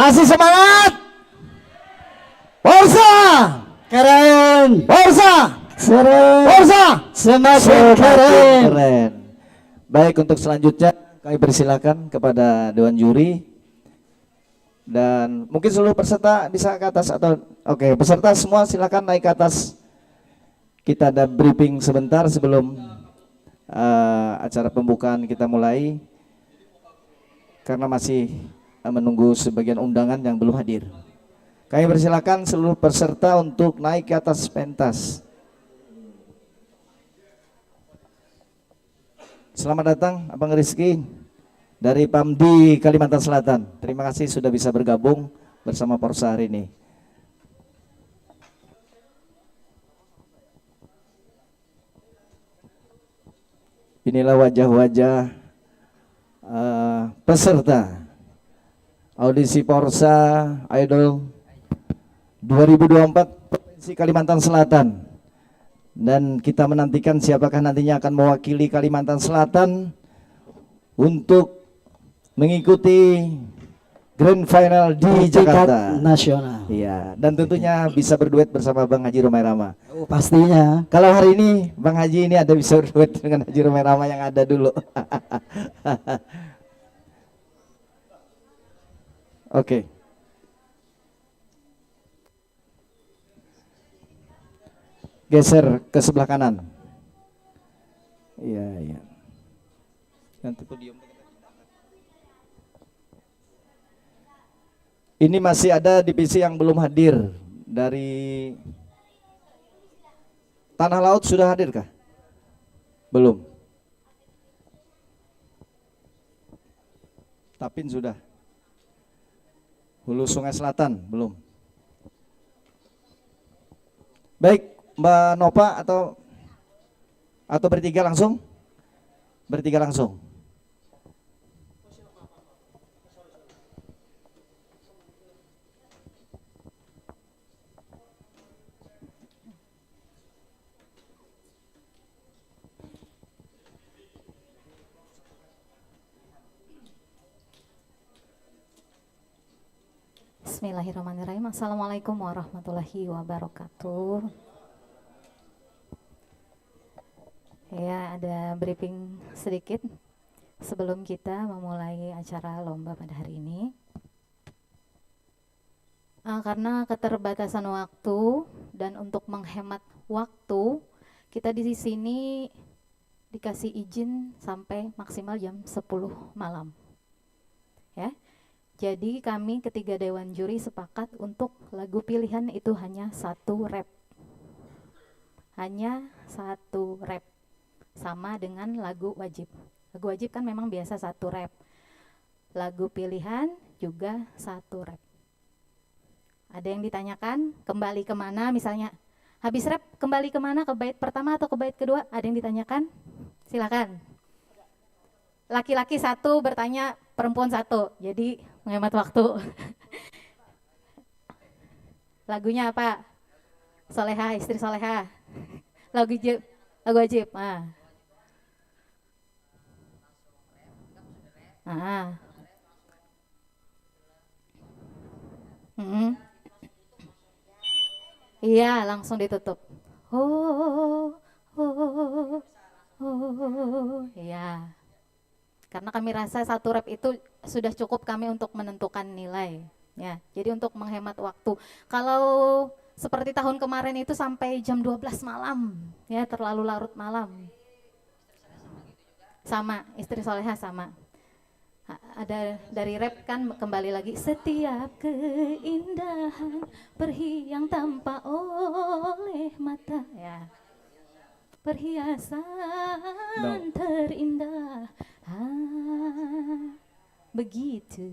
Masih semangat? Forza! Keren. Forza! Keren. Forza! Semakin keren. Keren. Baik, untuk selanjutnya kami persilakan kepada Dewan Juri. Dan mungkin seluruh peserta bisa ke atas atau oke, peserta semua silakan naik ke atas. Kita ada briefing sebentar sebelum acara pembukaan kita mulai. Karena masih menunggu sebagian undangan yang belum hadir. Kami persilakan seluruh peserta untuk naik ke atas pentas. Selamat datang Abang Rizky dari Pamdi Kalimantan Selatan. Terima kasih sudah bisa bergabung bersama Forza hari ini. Inilah wajah-wajah peserta audisi Forza Idol 2024 Provinsi Kalimantan Selatan, dan kita menantikan siapakah nantinya akan mewakili Kalimantan Selatan untuk mengikuti Grand Final di Jakarta Nasional. Iya, dan tentunya bisa berduet bersama Bang Haji Romai Rama. Oh, pastinya. Kalau hari ini Bang Haji ini ada bisa berduet dengan Haji Romai Rama yang ada dulu. Oke. Geser ke sebelah kanan. Iya, iya. Nanti podium. Ini masih ada divisi yang belum hadir. Dari Tanah Laut sudah hadir kah? Belum. Tapin sudah. Hulu Sungai Selatan belum. Baik, Mbak Nova atau bertiga langsung? Bertiga langsung. Bismillahirrahmanirrahim. Assalamualaikum warahmatullahi wabarakatuh. Ya, ada briefing sedikit sebelum kita memulai acara lomba pada hari ini. Karena keterbatasan waktu dan untuk menghemat waktu, kita di sini dikasih izin sampai maksimal jam 10 malam. Ya. Jadi kami ketiga Dewan Juri sepakat untuk lagu pilihan itu hanya satu rap. Hanya satu rap. Sama dengan lagu wajib. Lagu wajib kan memang biasa satu rap. Lagu pilihan juga satu rap. Ada yang ditanyakan kembali kemana, misalnya habis rap kembali kemana, ke bait pertama atau ke bait kedua? Ada yang ditanyakan? Silakan. Laki-laki satu bertanya, perempuan satu, jadi menghemat waktu. Lagunya apa? Soleha, istri Soleha. Lagu wajib, lagu wajib. Iya, langsung ditutup. Oh, oh, oh, iya. Karena kami rasa satu rap itu sudah cukup kami untuk menentukan nilai. Ya, jadi untuk menghemat waktu. Kalau seperti tahun kemarin itu sampai jam 12 malam, ya terlalu larut malam. Sama, istri Soleha sama. Ada dari rap kan kembali lagi, setiap keindahan perhi yang tampak oleh mata, ya. Perhiasan terindah, begitu.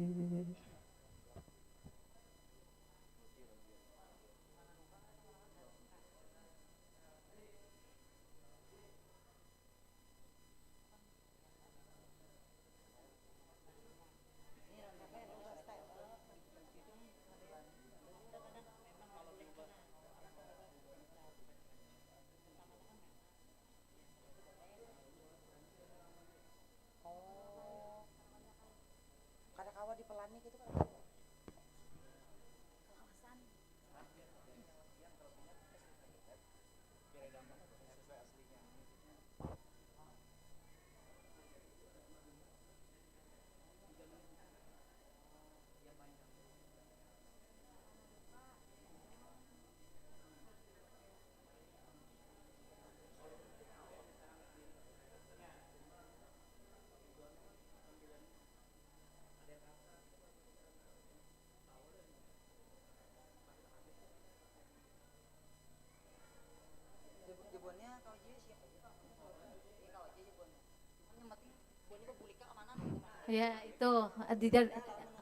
Ya itu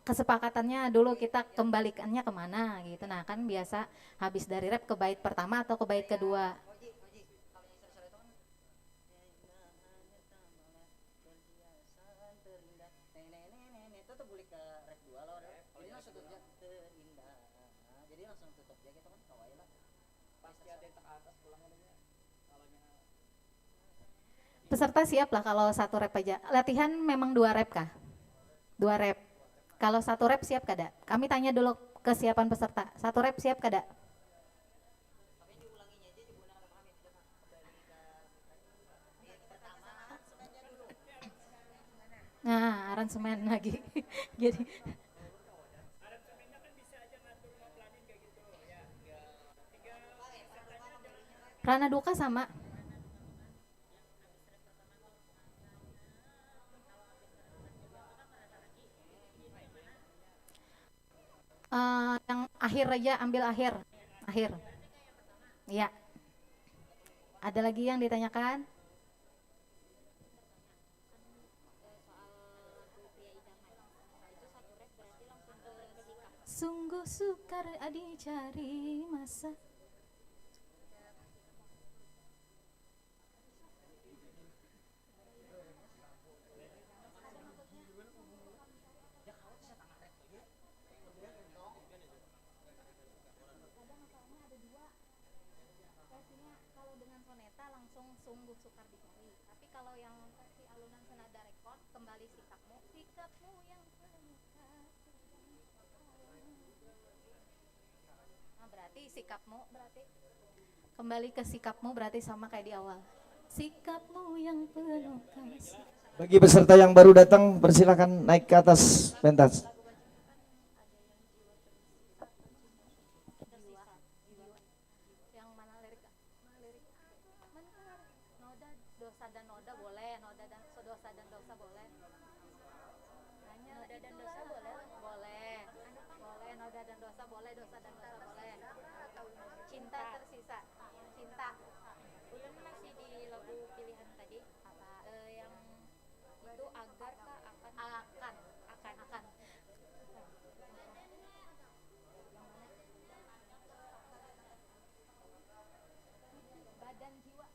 kesepakatannya dulu kita kembalikannya kemana gitu. Nah kan biasa habis dari rap ke bait pertama atau ke bait kedua. Peserta siap lah kalau satu rap aja. Latihan memang dua rap kah? Dua rap. Kalau satu rap siap kada? Kami tanya dulu kesiapan peserta. Satu rap siap kada? Nah, aransemen lagi. Jadi Rana Duka sama. Yang akhir aja ambil akhir. Akhir. Iya. Ada lagi yang ditanyakan? Sungguh sukar dicari masa. Kalau dengan soneta langsung sungguh sukar dicari. Tapi kalau yang versi alunan senada rekod kembali sikapmu, sikapmu yang penuh kasih. Nah, berarti sikapmu berarti kembali ke sikapmu berarti sama kayak di awal. Sikapmu yang penuh kasih. Bagi peserta yang baru datang, persilakan naik ke atas pentas. Yang mana lirik? Noda, dosa dan noda boleh, noda dan dosa dan dosa boleh. Nanya noda dan dosa boleh? Boleh. Boleh noda dan dosa boleh, dosa dan dosa boleh. Cinta tersisa. Cinta. Ulang masih di lagu pilihan tadi apa? Yang itu agar kah akan. Badan jiwa.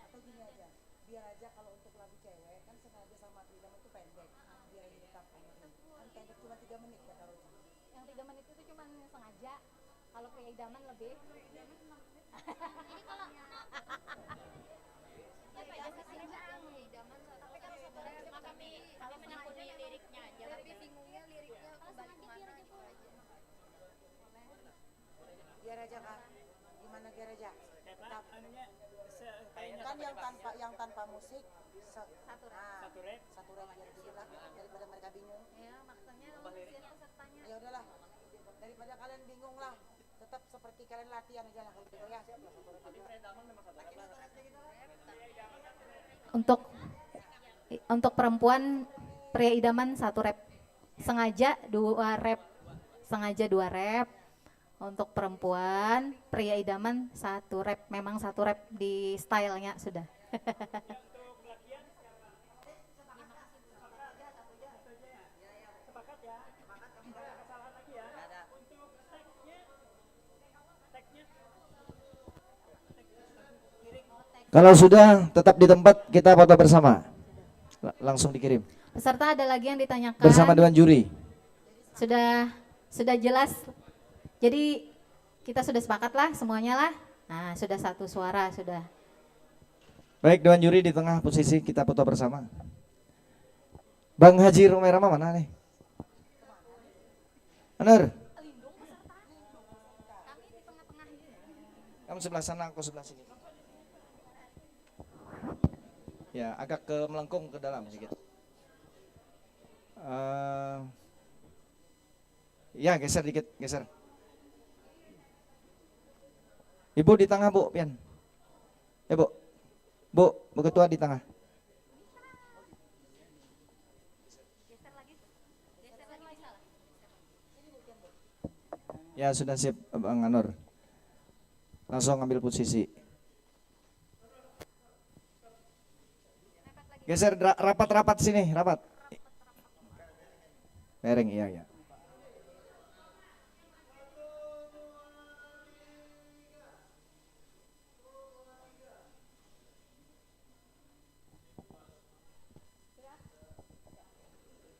Atau gini aja, biar aja kalau untuk lagu cewek kan sengaja sama Freedom itu pendek, biar ini tetap ini kan pendek cuma 3 menit ya taruhnya. Yang 3 menit itu cuma sengaja. Kalau kayak idaman lebih. Ini kalau apa ya yang idaman tapi kalau sebenarnya kami menyangkut liriknya aja. Tapi bingungnya liriknya kembali kemana gitu aja. Biar aja Kak, gimana biar aja? Tetap kan yang tanpa musik satu rap biar jelas daripada mereka bingung. Ya maksudnya ngurusin pesertanya. Ya udahlah, daripada kalian bingung lah, tetap seperti kalian latihan aja lah kalau gitu ya. Untuk perempuan pria idaman satu rap. Sengaja dua rap. Untuk perempuan pria idaman satu rap. Memang satu rap di stylenya sudah. Kalau sudah tetap di tempat, kita foto bersama. Langsung dikirim. Peserta ada lagi yang ditanyakan? Bersama Dewan Juri. Sudah jelas. Jadi kita sudah sepakat lah semuanya lah. Nah sudah satu suara sudah. Baik, Dewan Juri di tengah posisi, kita foto bersama. Bang Haji Romerama mana nih? Benar. Kamu sebelah sana, aku sebelah sini. Ya, agak ke melengkung ke dalam sedikit. Ya, geser dikit, geser. Ibu di tengah, Bu, Pian. Ya, Bu. Bu Ketua di tengah. Ya, sudah siap, Bang Anur. Langsung ambil posisi. Geser rapat-rapat sini, rapat. Lereng, iya ya.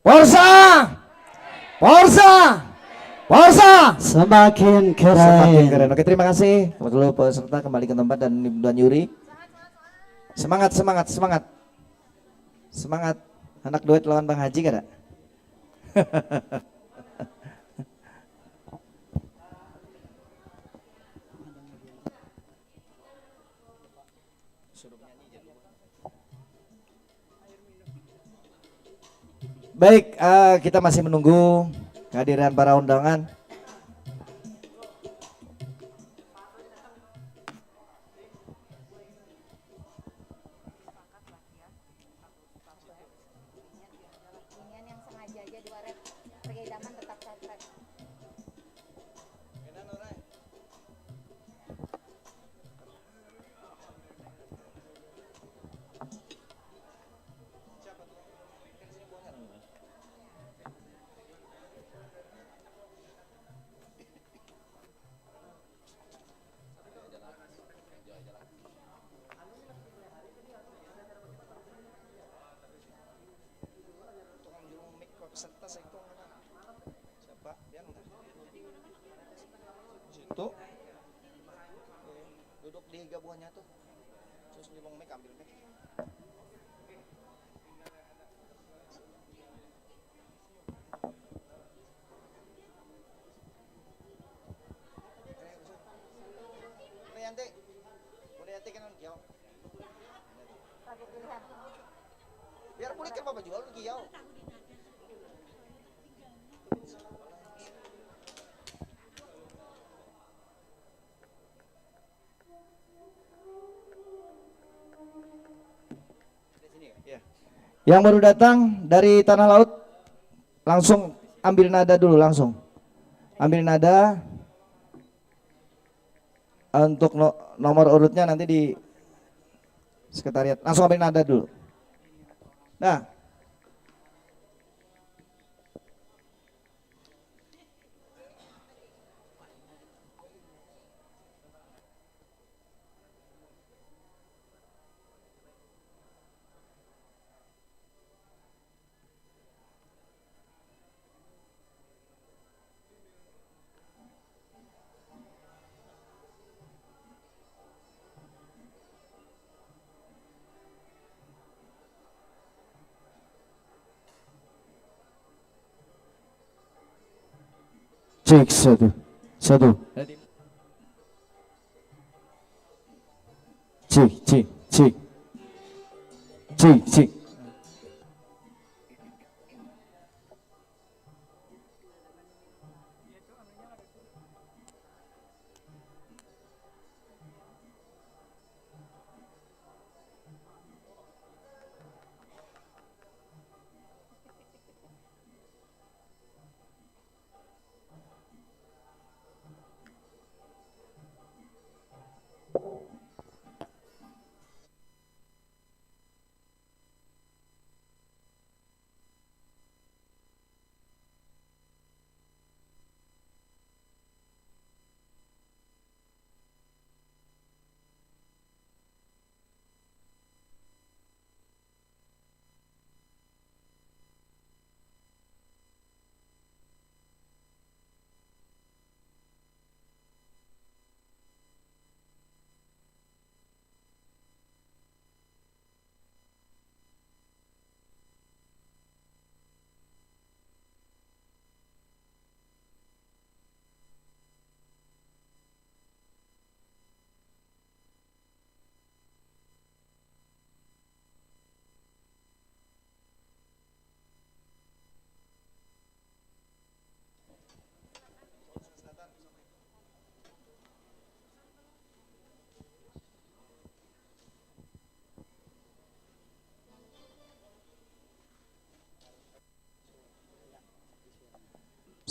Porsa, Porsa, Porsa. Semakin Semakin keren. keren. Oke, terima kasih. Seluruh peserta kembali ke tempat dan Tuan Yuri. Semangat, semangat, semangat. Semangat. Anak duet lawan Bang Haji kan ada? Baik, kita masih menunggu kehadiran para undangan. Inian yang sengaja aja 2 rep, pergi idaman tetap 1 rep. Situ. Duduk di gabungannya tuh. Terus nyolong mic, ambil mic. Yanti kan kiau. Lagu pilihan. Biar pulih kan Bapak jual kiau. Yang baru datang dari Tanah Laut langsung ambil nada dulu langsung. Ambil nada untuk nomor urutnya nanti di sekretariat. Langsung ambil nada dulu. Nah. Cek satu. Cek.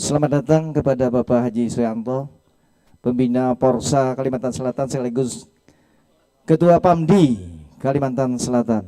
Selamat datang kepada Bapak Haji Suyanto, Pembina Porsa Kalimantan Selatan sekaligus Ketua PAMDI Kalimantan Selatan.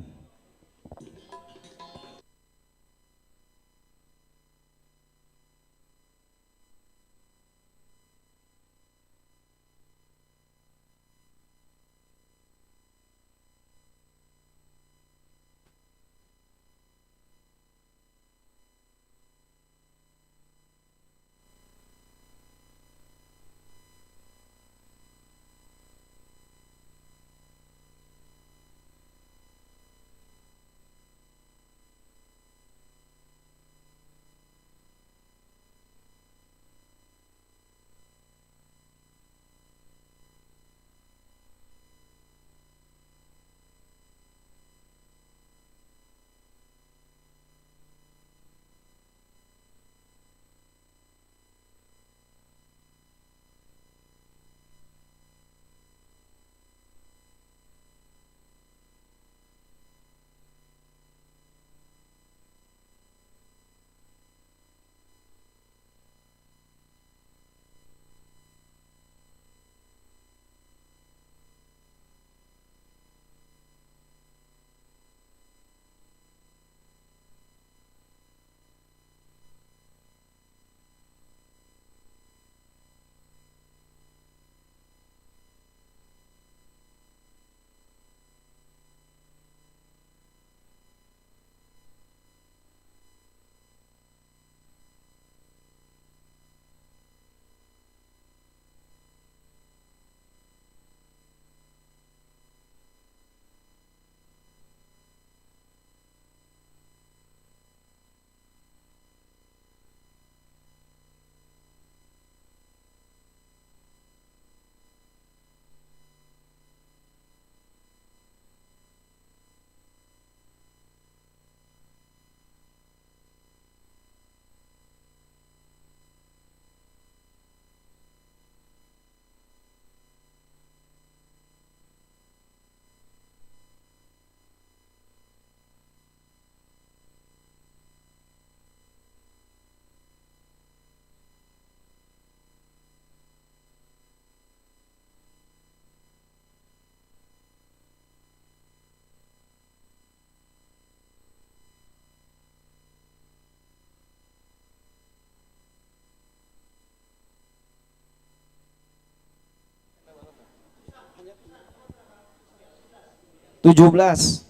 17.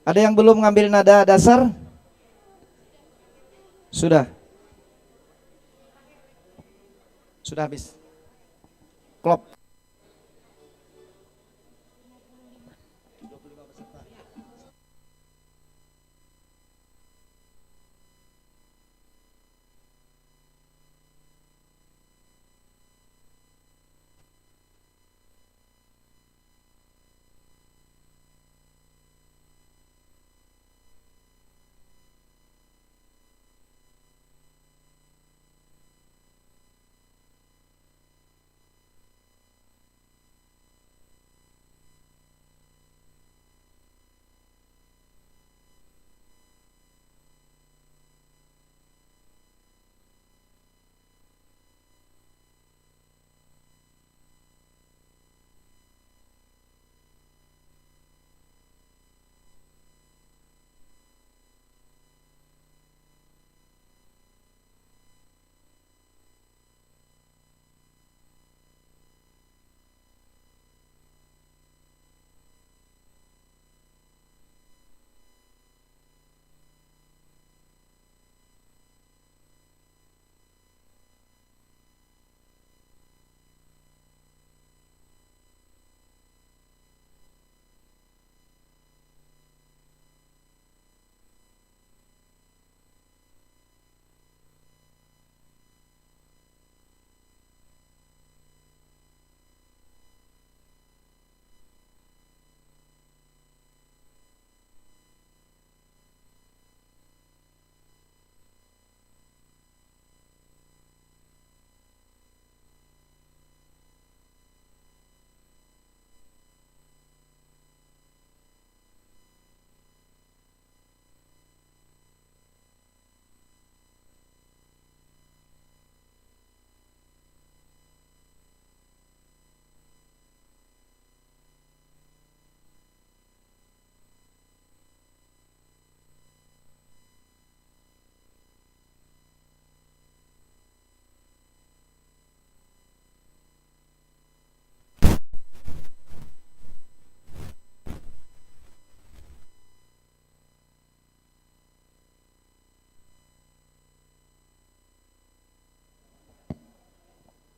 Ada yang belum ngambil nada dasar? Sudah. Sudah habis. Klop.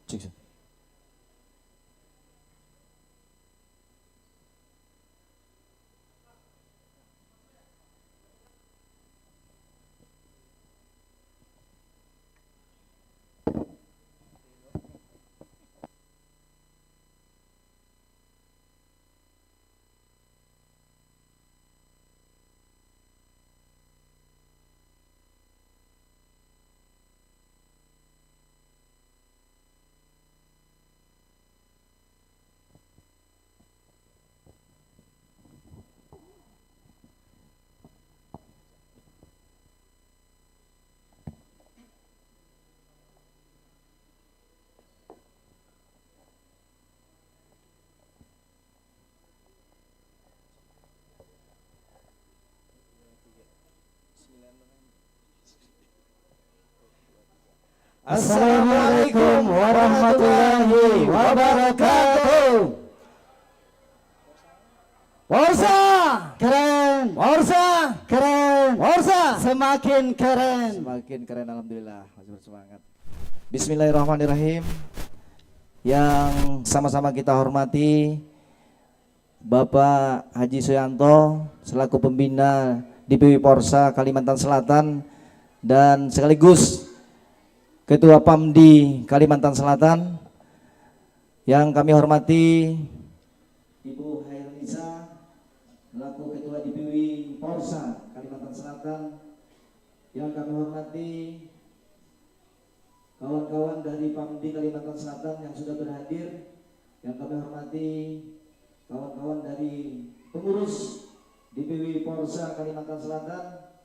Cik. Assalamualaikum warahmatullahi wabarakatuh. Forza, keren. Forza, keren. Forza, semakin keren. Semakin keren, alhamdulillah, masih bersemangat. Bismillahirrahmanirrahim. Yang sama-sama kita hormati Bapak Haji Suyanto selaku pembina DPW Porsa Kalimantan Selatan dan sekaligus Ketua PAMDI Kalimantan Selatan. Yang kami hormati Ibu Hairunisa selaku Ketua DPW Porsa Kalimantan Selatan. Yang kami hormati kawan-kawan dari PAMDI Kalimantan Selatan yang sudah berhadir. Yang kami hormati kawan-kawan dari pengurus DPW Porsa Kalimantan Selatan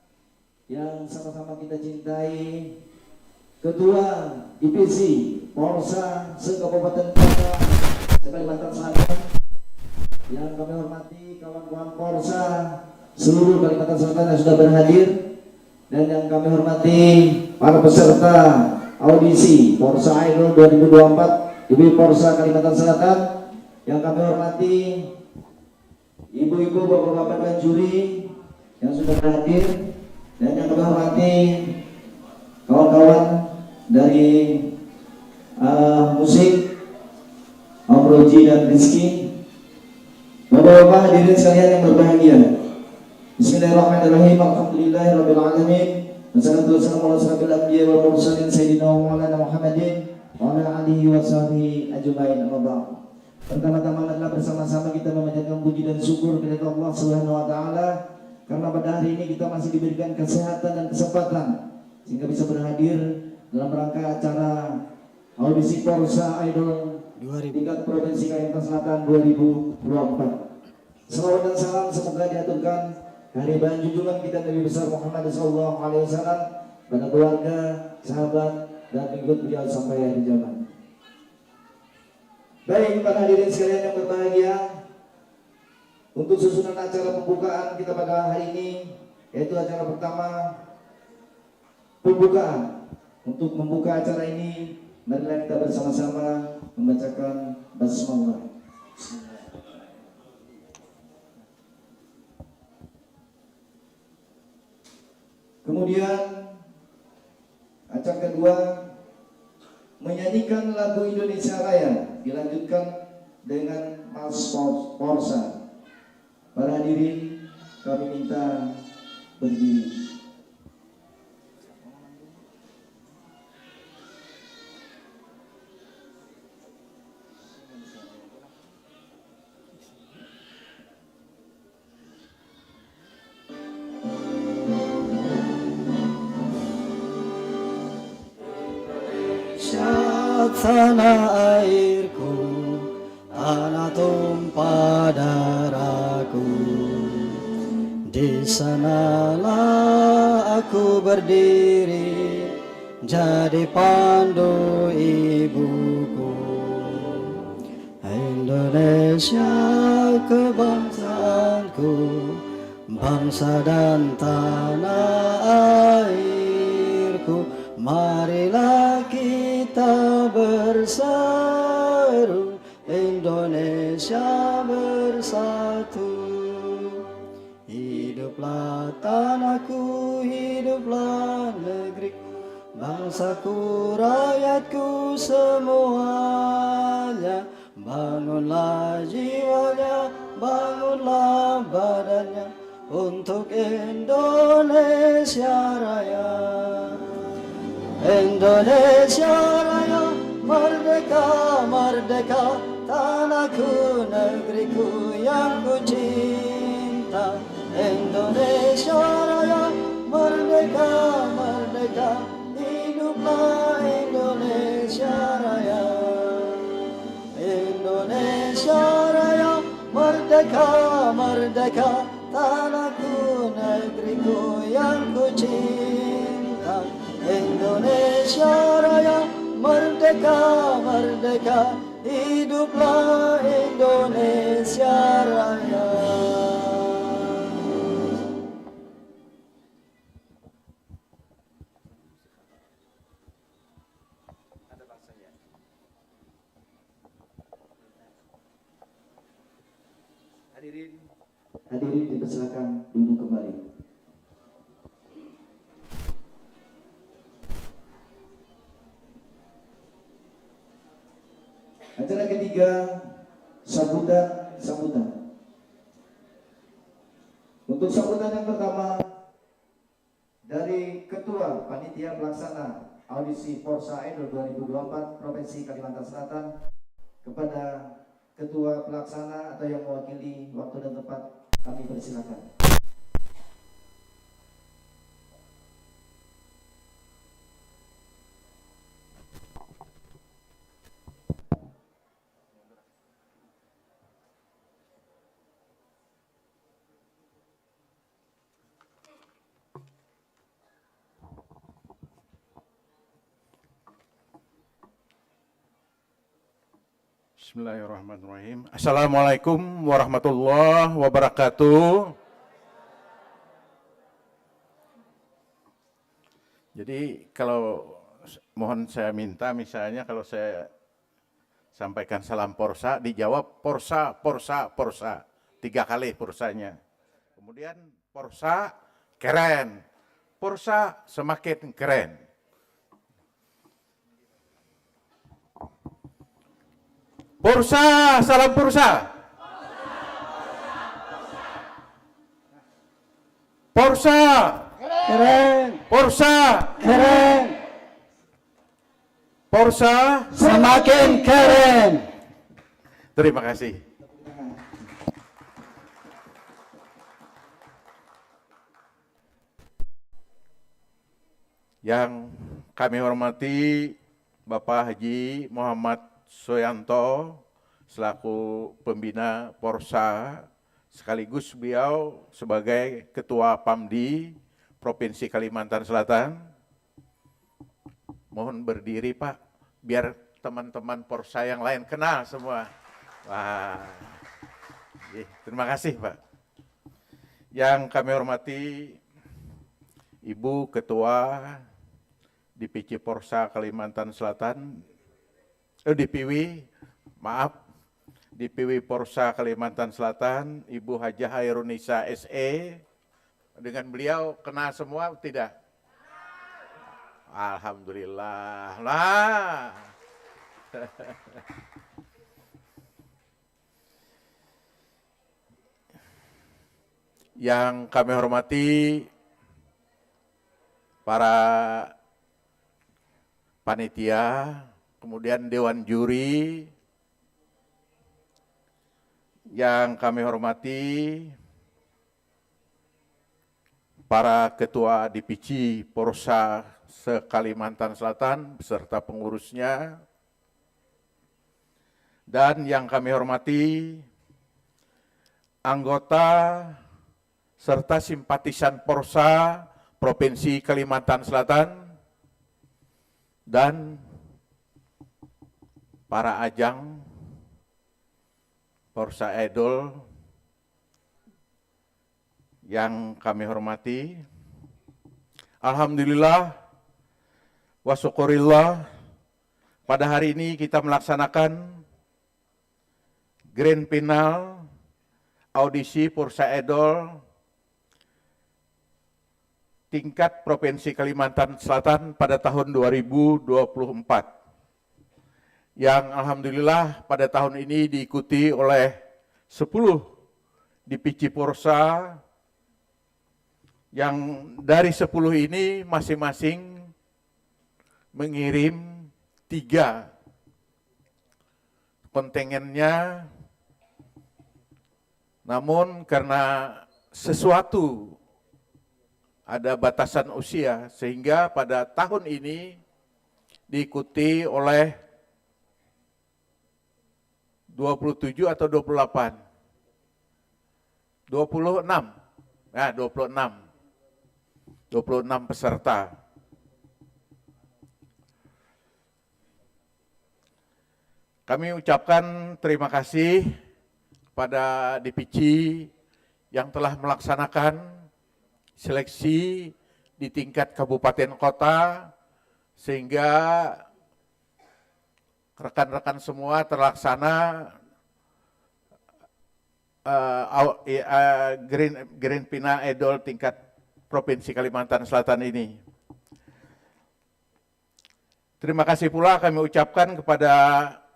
yang sama-sama kita cintai, Ketua divisi Porsa se-Kabupaten Kota Kalimantan Selatan. Yang kami hormati kawan-kawan Porsa seluruh Kalimantan Selatan yang sudah berhadir, dan yang kami hormati para peserta audisi Porsa Idol 2024 di Porsa Kalimantan Selatan. Yang kami hormati ibu-ibu, bapak-bapak dan juri yang sudah hadir, dan yang kami hormati kawan-kawan dari musik, Om Roji dan Rizky, bapak-bapak hadirin sekalian yang berbahagia. Bismillahirrahmanirrahim. Alhamdulillahirabbil alamin. Wassalatu wassalamu ala asyrofil anbiya'i wal mursalin sayyidina wa maulana Muhammadin wa ala alihi wa sahbihi ajmain. Amma ba'd. Pertama-tama adalah bersama-sama kita memanjatkan puji dan syukur kepada Allah Subhanahu wa taala karena pada hari ini kita masih diberikan kesehatan dan kesempatan sehingga bisa berhadir dalam rangka acara audisi Porsa Idol tingkat Provinsi Kalimantan Selatan 2024. Salawat dan salam semoga diaturkan kehadiran junjungan kita Nabi besar Muhammad sallallahu alaihi wasallam pada keluarga, sahabat dan pengikut beliau sampai akhir zaman. Baik, para hadirin sekalian yang berbahagia, untuk susunan acara pembukaan kita pada hari ini, yaitu acara pertama pembukaan. Untuk membuka acara ini, marilah kita bersama-sama membacakan basmalah. Kemudian acara kedua menyanyikan lagu Indonesia Raya, dilanjutkan dengan Mas Porsa. Para hadirin kami minta berdiri. Tanah airku, tanah tumpah darahku, di sanalah aku berdiri, jadi pandu ibuku. Indonesia kebangsaanku, bangsa dan tanah airku, marilah kita berseru, Indonesia bersatu. Hiduplah tanahku, hiduplah negeriku, bangsaku, rakyatku semuanya. Bangunlah jiwanya, bangunlah badannya untuk Indonesia Raya. Indonesia Raya, merdeka, merdeka, tanahku, negeriku yang ku cinta. Indonesia Raya, merdeka, merdeka, hiduplah Indonesia Raya. Indonesia Raya, merdeka, merdeka, tanahku, negeriku yang ku cinta. Indonesia Raya, merdeka, merdeka, hiduplah Indonesia Raya. Hadirin dipersilakan duduk kembali. Acara ketiga, sambutan. Untuk sambutan yang pertama dari Ketua Panitia Pelaksana Audisi Porsa Idol 2024 Provinsi Kalimantan Selatan kepada Ketua Pelaksana atau yang mewakili waktu dan tempat, kami persilakan. Bismillahirrahmanirrahim. Assalamualaikum warahmatullahi wabarakatuh. Jadi kalau mohon saya minta misalnya kalau saya sampaikan salam Porsa, dijawab Porsa, Porsa, Porsa. 3 kali Porsanya. Kemudian Porsa keren, Porsa semakin keren. Porsa, salam Porsa. Porsa, Keren, Porsa, keren, Porsa. semakin keren. Terima kasih. Yang kami hormati Bapak Haji Muhammad Soyanto selaku pembina Porsa, sekaligus beliau sebagai Ketua PAMDI Provinsi Kalimantan Selatan. Mohon berdiri Pak, biar teman-teman Porsa yang lain kenal semua. Wah, terima kasih Pak. Yang kami hormati Ibu Ketua DPC Porsa Kalimantan Selatan, DPW Porsa Kalimantan Selatan, Ibu Hajah Hairunisa SE. Dengan beliau kenal semua tidak? Alhamdulillah. Lah. Yang kami hormati para panitia, kemudian Dewan Juri, yang kami hormati para Ketua DPC Porsa se-Kalimantan Selatan beserta pengurusnya, dan yang kami hormati anggota serta simpatisan Porsa Provinsi Kalimantan Selatan dan para ajang Porsa Idol yang kami hormati. Alhamdulillah wa syukurillah, pada hari ini kita melaksanakan grand final audisi Porsa Idol tingkat Provinsi Kalimantan Selatan pada tahun 2024. Yang alhamdulillah pada tahun ini diikuti oleh 10 DPC Porsa, yang dari 10 ini masing-masing mengirim 3 kontingennya, namun karena sesuatu ada batasan usia, sehingga pada tahun ini diikuti oleh 27 atau 28? 26. Nah, 26 peserta. Kami ucapkan terima kasih kepada DPC yang telah melaksanakan seleksi di tingkat kabupaten kota, sehingga rekan-rekan semua terlaksana Grand Final Idol tingkat Provinsi Kalimantan Selatan ini. Terima kasih pula kami ucapkan kepada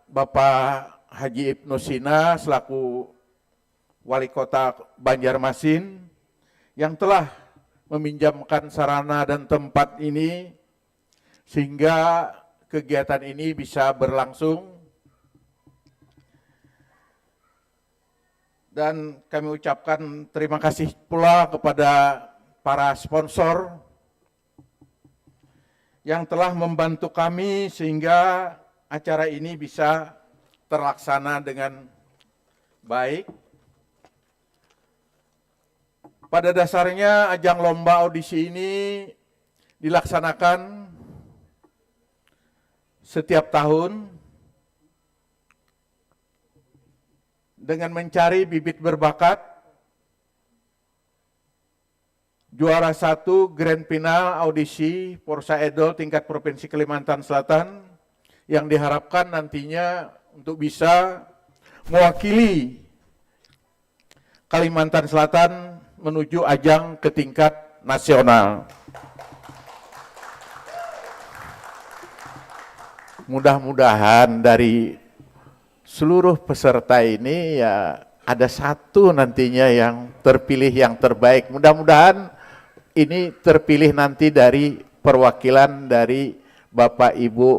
Bapak Haji Ibnu Sina selaku Wali Kota Banjarmasin yang telah meminjamkan sarana dan tempat ini sehingga kegiatan ini bisa berlangsung. Dan kami ucapkan terima kasih pula kepada para sponsor yang telah membantu kami sehingga acara ini bisa terlaksana dengan baik. Pada dasarnya ajang lomba audisi ini dilaksanakan setiap tahun dengan mencari bibit berbakat. Juara 1 Grand Final audisi Porsa Idol tingkat Provinsi Kalimantan Selatan yang diharapkan nantinya untuk bisa mewakili Kalimantan Selatan menuju ajang ke tingkat nasional. Mudah-mudahan dari seluruh peserta ini ya ada satu nantinya yang terpilih yang terbaik. Mudah-mudahan ini terpilih nanti dari perwakilan dari Bapak Ibu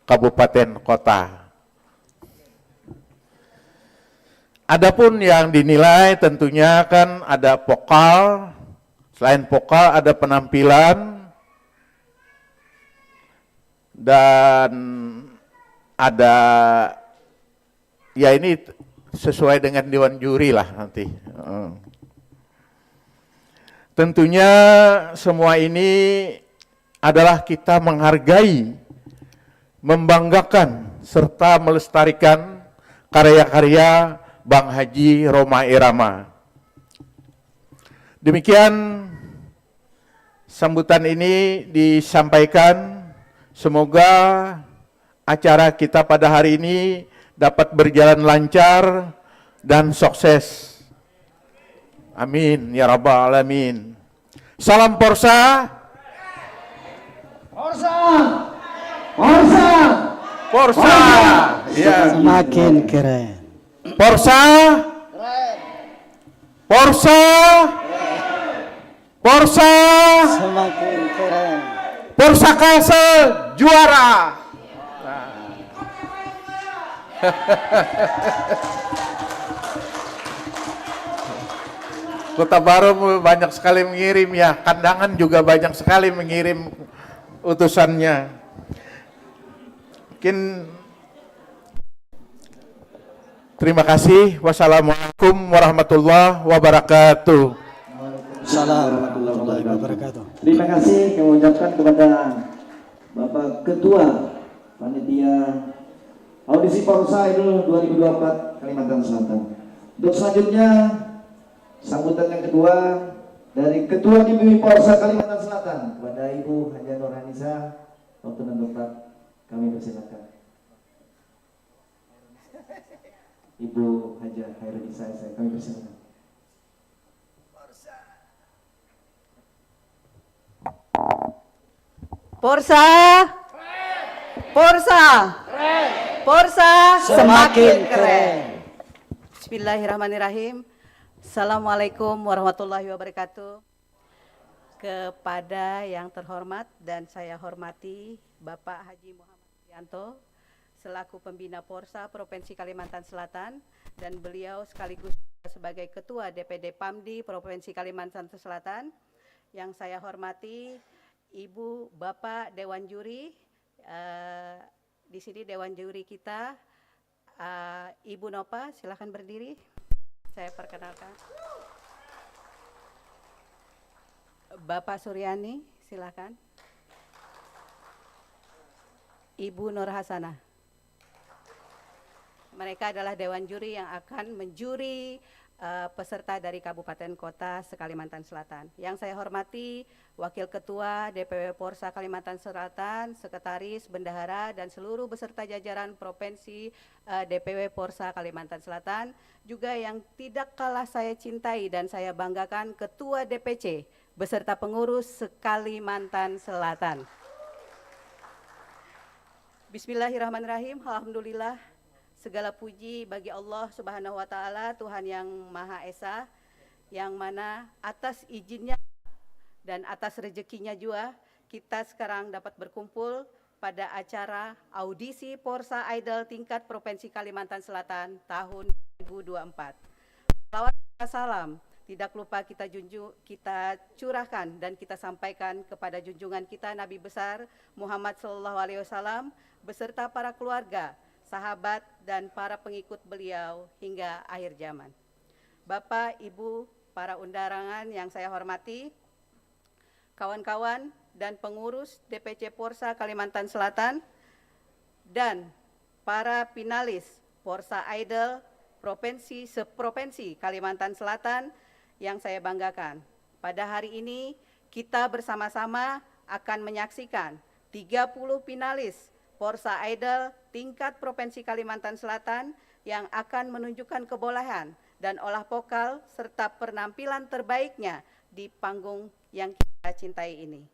Kabupaten Kota. Adapun yang dinilai tentunya kan ada vokal, selain vokal ada penampilan, dan ada, ya ini sesuai dengan dewan juri lah nanti. Tentunya semua ini adalah kita menghargai, membanggakan, serta melestarikan karya-karya Bang Haji Rhoma Irama. Demikian sambutan ini disampaikan, semoga acara kita pada hari ini dapat berjalan lancar dan sukses. Amin ya rabbal alamin. Salam Porsa. Porsa! Porsa! Porsa. Ya. Semakin keren. Porsa. Porsa. Porsa. Semakin keren. Porsa Kalsel juara. Kota Baru banyak sekali mengirim ya, Kandangan juga banyak sekali mengirim utusannya. Mungkin terima kasih. Wassalamualaikum warahmatullahi wabarakatuh. Assalamualaikum warahmatullahi wabarakatuh. Terima kasih kami ucapkan kepada Bapak Ketua Panitia Audisi Porsa Idul 2024 Kalimantan Selatan. Untuk selanjutnya sambutan yang kedua dari Ketua DPW Porsa Kalimantan Selatan kepada Ibu Haja Nurhanisa. Waktu dan tempat kami persilakan. Ibu Haja Hairunisa, kami persilakan. Porsa, Porsa, Porsa, Semakin keren. Bismillahirrahmanirrahim. Assalamualaikum warahmatullahi wabarakatuh. Kepada yang terhormat dan saya hormati Bapak Haji Muhammad Yanto selaku pembina Porsa Provinsi Kalimantan Selatan, dan beliau sekaligus sebagai Ketua DPD PAMDI Provinsi Kalimantan Selatan. Yang saya hormati Ibu Bapak Dewan Juri, di sini Dewan Juri kita, Ibu Nopa, silakan berdiri. Saya perkenalkan. Bapak Suryani, silakan. Ibu Nur Hasanah. Mereka adalah Dewan Juri yang akan menjuri peserta dari Kabupaten Kota se-Kalimantan Selatan. Yang saya hormati Wakil Ketua DPW Porsa Kalimantan Selatan, Sekretaris, Bendahara, dan seluruh beserta jajaran Provinsi DPW Porsa Kalimantan Selatan. Juga yang tidak kalah saya cintai dan saya banggakan Ketua DPC beserta pengurus se-Kalimantan Selatan. Bismillahirrahmanirrahim. Alhamdulillah. Segala puji bagi Allah Subhanahu wa Ta'ala, Tuhan yang Maha Esa, yang mana atas izinnya dan atas rezekinya juga kita sekarang dapat berkumpul pada acara audisi Porsa Idol tingkat Provinsi Kalimantan Selatan tahun 2024. Salawat salam tidak lupa kita curahkan dan kita sampaikan kepada junjungan kita Nabi besar Muhammad SAW beserta para keluarga, sahabat, dan para pengikut beliau hingga akhir zaman. Bapak, Ibu, para undangan yang saya hormati, kawan-kawan dan pengurus DPC Porsa Kalimantan Selatan, dan para finalis Porsa Idol Provinsi Kalimantan Selatan yang saya banggakan. Pada hari ini kita bersama-sama akan menyaksikan 30 finalis Porsa Idol tingkat Provinsi Kalimantan Selatan yang akan menunjukkan kebolehan dan olah vokal serta penampilan terbaiknya di panggung yang kita cintai ini.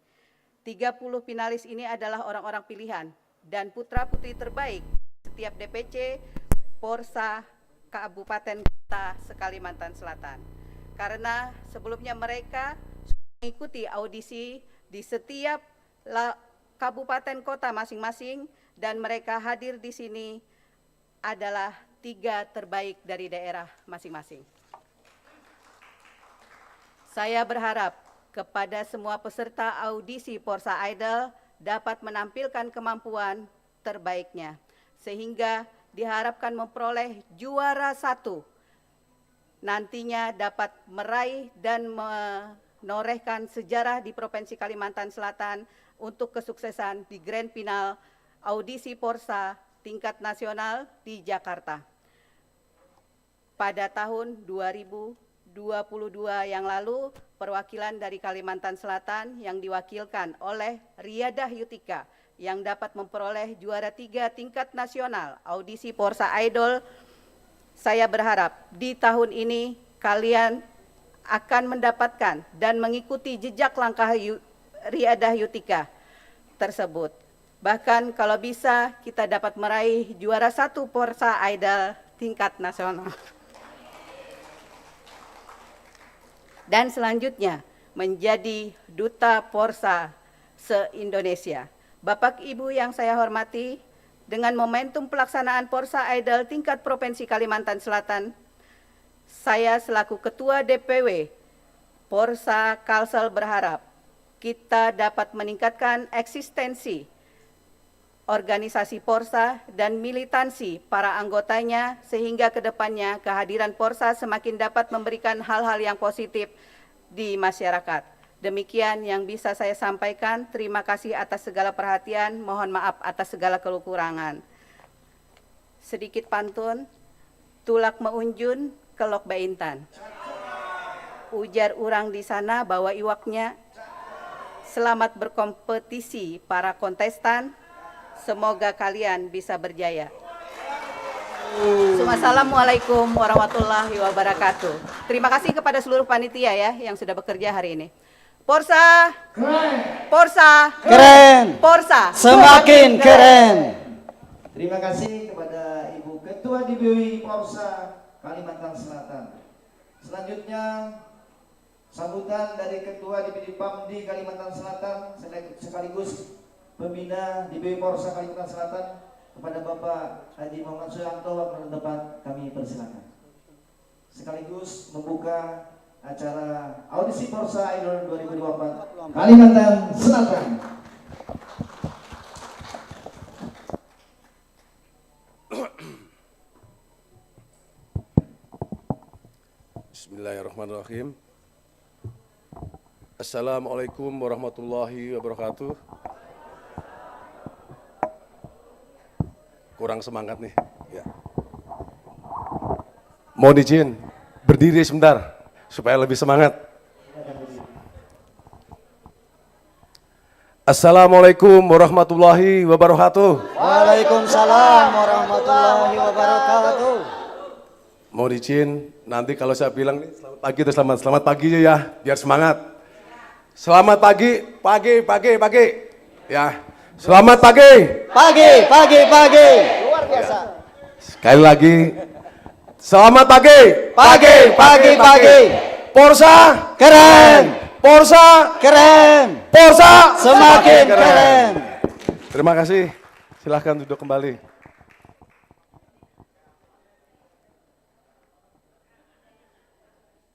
30 finalis ini adalah orang-orang pilihan dan putra-putri terbaik setiap DPC Porsa Kabupaten Kota se-Kalimantan Selatan. Karena sebelumnya mereka mengikuti audisi di setiap kabupaten kota masing-masing dan mereka hadir di sini adalah 3 terbaik dari daerah masing-masing. Saya berharap kepada semua peserta audisi Porsa Idol dapat menampilkan kemampuan terbaiknya, sehingga diharapkan memperoleh juara 1. Nantinya dapat meraih dan menorehkan sejarah di Provinsi Kalimantan Selatan untuk kesuksesan di Grand Final audisi Porsa tingkat nasional di Jakarta. Pada tahun 2022 yang lalu, perwakilan dari Kalimantan Selatan yang diwakilkan oleh Riyadah Yutika yang dapat memperoleh juara 3 tingkat nasional audisi Porsa Idol. Saya berharap di tahun ini kalian akan mendapatkan dan mengikuti jejak langkah Riyadah Yutika tersebut. Bahkan kalau bisa kita dapat meraih juara 1 Porsa Idol tingkat nasional. Dan selanjutnya menjadi Duta Porsa se-Indonesia. Bapak Ibu yang saya hormati, dengan momentum pelaksanaan Porsa Idol tingkat Provinsi Kalimantan Selatan, saya selaku Ketua DPW Porsa Kalsel berharap kita dapat meningkatkan eksistensi organisasi Porsa dan militansi para anggotanya sehingga kedepannya kehadiran Porsa semakin dapat memberikan hal-hal yang positif di masyarakat. Demikian yang bisa saya sampaikan. Terima kasih atas segala perhatian. Mohon maaf atas segala kekurangan. Sedikit pantun, tulak meunjun kelok baintan. Ujar orang di sana bawa iwaknya. Selamat berkompetisi para kontestan. Semoga kalian bisa berjaya. Assalamualaikum warahmatullahi wabarakatuh. Terima kasih kepada seluruh panitia ya yang sudah bekerja hari ini. Porsa, keren. Porsa, Keren. Porsa, Semakin keren. Terima kasih kepada Ibu Ketua DPW Porsa Kalimantan Selatan. Selanjutnya sambutan dari Ketua DPD PAMD Kalimantan Selatan sekaligus Pembina DPW Porsa Kalimantan Selatan kepada Bapak Haji Muhammad Suyanto, Wakil Depan, kami persilakan. Sekaligus membuka acara audisi Porsa Idol 2024 Kalimantan Selatan. Bismillahirrahmanirrahim. Assalamualaikum warahmatullahi wabarakatuh. Kurang semangat nih. Ya. Mohon izin berdiri sebentar supaya lebih semangat. Assalamualaikum warahmatullahi wabarakatuh. Waalaikumsalam warahmatullahi wabarakatuh. Mohon izin nanti kalau saya bilang nih, selamat pagi atau selamat pagi ya, biar semangat. Selamat pagi, pagi. Ya. Selamat pagi. Pagi. Luar biasa. Sekali lagi. Selamat pagi. Pagi. Porsa Keren. Porsa Keren. Porsa Semakin keren. Terima kasih. Silahkan duduk kembali.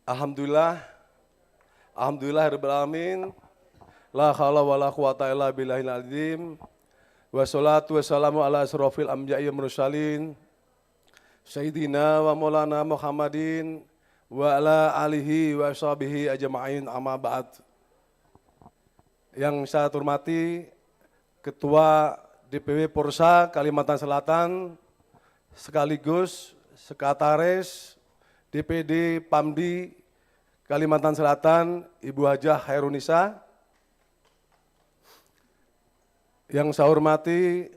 Alhamdulillahirabbil alamin. La haula wala quwata illa billahil azim. Wassalatu wassalamu ala asrofil anbiya'i wal mursalin. Sayyidina wa maulana Muhammadin wa ala alihi wa sahbihi ajma'in, amma ba'd. Yang saya hormati Ketua DPW Porsa Kalimantan Selatan sekaligus Sekretaris DPD PAMD Kalimantan Selatan Ibu Hajah Hairunisa. Yang saya hormati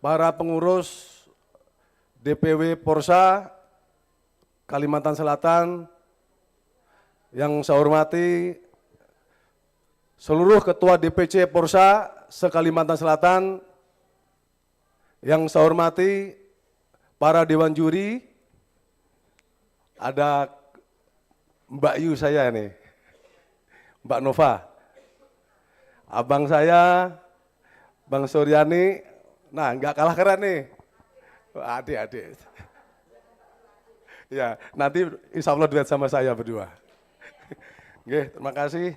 para pengurus DPW Porsa Kalimantan Selatan, yang saya hormati seluruh Ketua DPC Porsa se-Kalimantan Selatan, yang saya hormati para Dewan Juri, ada Mbak Yu saya nih, Mbak Nova, abang saya, Bang Suryani, nah nggak kalah keren nih, adik-adik. Ya, nanti insya Allah duet sama saya berdua. Oke, terima kasih.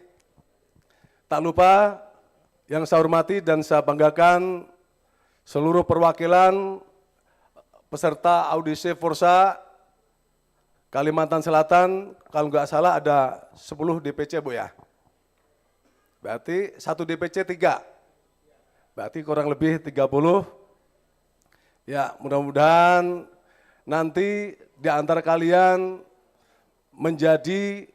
Tak lupa yang saya hormati dan saya banggakan seluruh perwakilan peserta audisi Forsa Kalimantan Selatan, kalau nggak salah ada 10 DPC Bu ya. Berarti 1 DPC 3. Berarti kurang lebih 30. Ya, mudah-mudahan nanti di antara kalian menjadi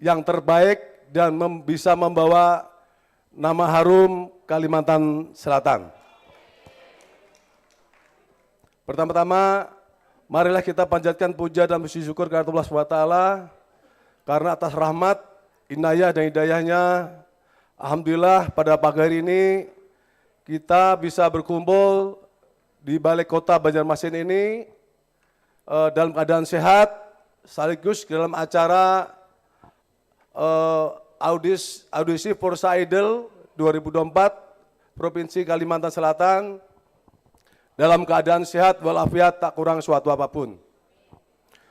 yang terbaik dan bisa membawa nama harum Kalimantan Selatan. Pertama-tama, marilah kita panjatkan puja dan puji syukur kepada Allah SWT karena atas rahmat, inayah dan hidayahnya, alhamdulillah pada pagi hari ini kita bisa berkumpul di Balai Kota Banjarmasin ini dalam keadaan sehat, sekaligus dalam acara audisi Forsa Idol 2024 Provinsi Kalimantan Selatan dalam keadaan sehat walafiat tak kurang suatu apapun.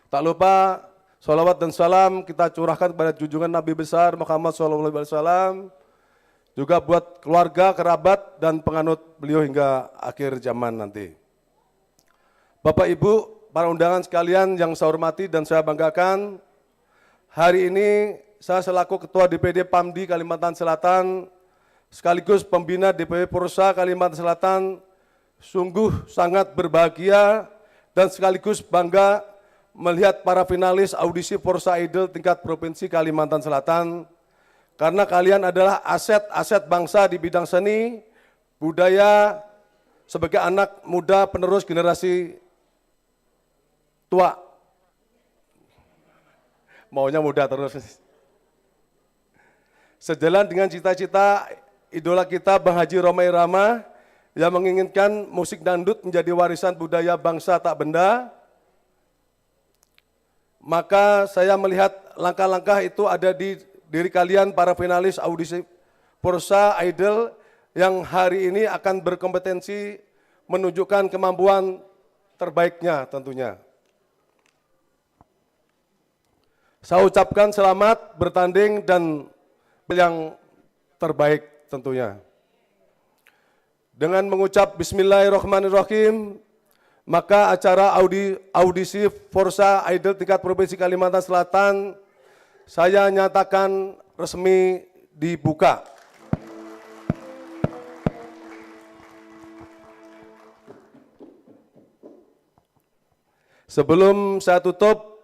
Tak lupa sholawat dan salam kita curahkan kepada junjungan Nabi besar Muhammad SAW, juga buat keluarga, kerabat, dan penganut beliau hingga akhir zaman nanti. Bapak Ibu, para undangan sekalian yang saya hormati dan saya banggakan, hari ini saya selaku Ketua DPD PAMDI Kalimantan Selatan, sekaligus pembina DPW Porsa Kalimantan Selatan, sungguh sangat berbahagia dan sekaligus bangga melihat para finalis audisi Forsa Idol tingkat Provinsi Kalimantan Selatan, karena kalian adalah aset-aset bangsa di bidang seni, budaya, sebagai anak muda penerus generasi tua. Maunya muda terus. Sejalan dengan cita-cita idola kita Bang Haji Rhoma Irama yang menginginkan musik dangdut menjadi warisan budaya bangsa tak benda, maka saya melihat langkah-langkah itu ada di diri kalian para finalis audisi Forsa Idol yang hari ini akan berkompetensi menunjukkan kemampuan terbaiknya tentunya. Saya ucapkan selamat bertanding dan yang terbaik tentunya. Dengan mengucap Bismillahirrahmanirrahim, maka acara audisi Forsa Idol tingkat Provinsi Kalimantan Selatan saya nyatakan resmi dibuka. Sebelum saya tutup,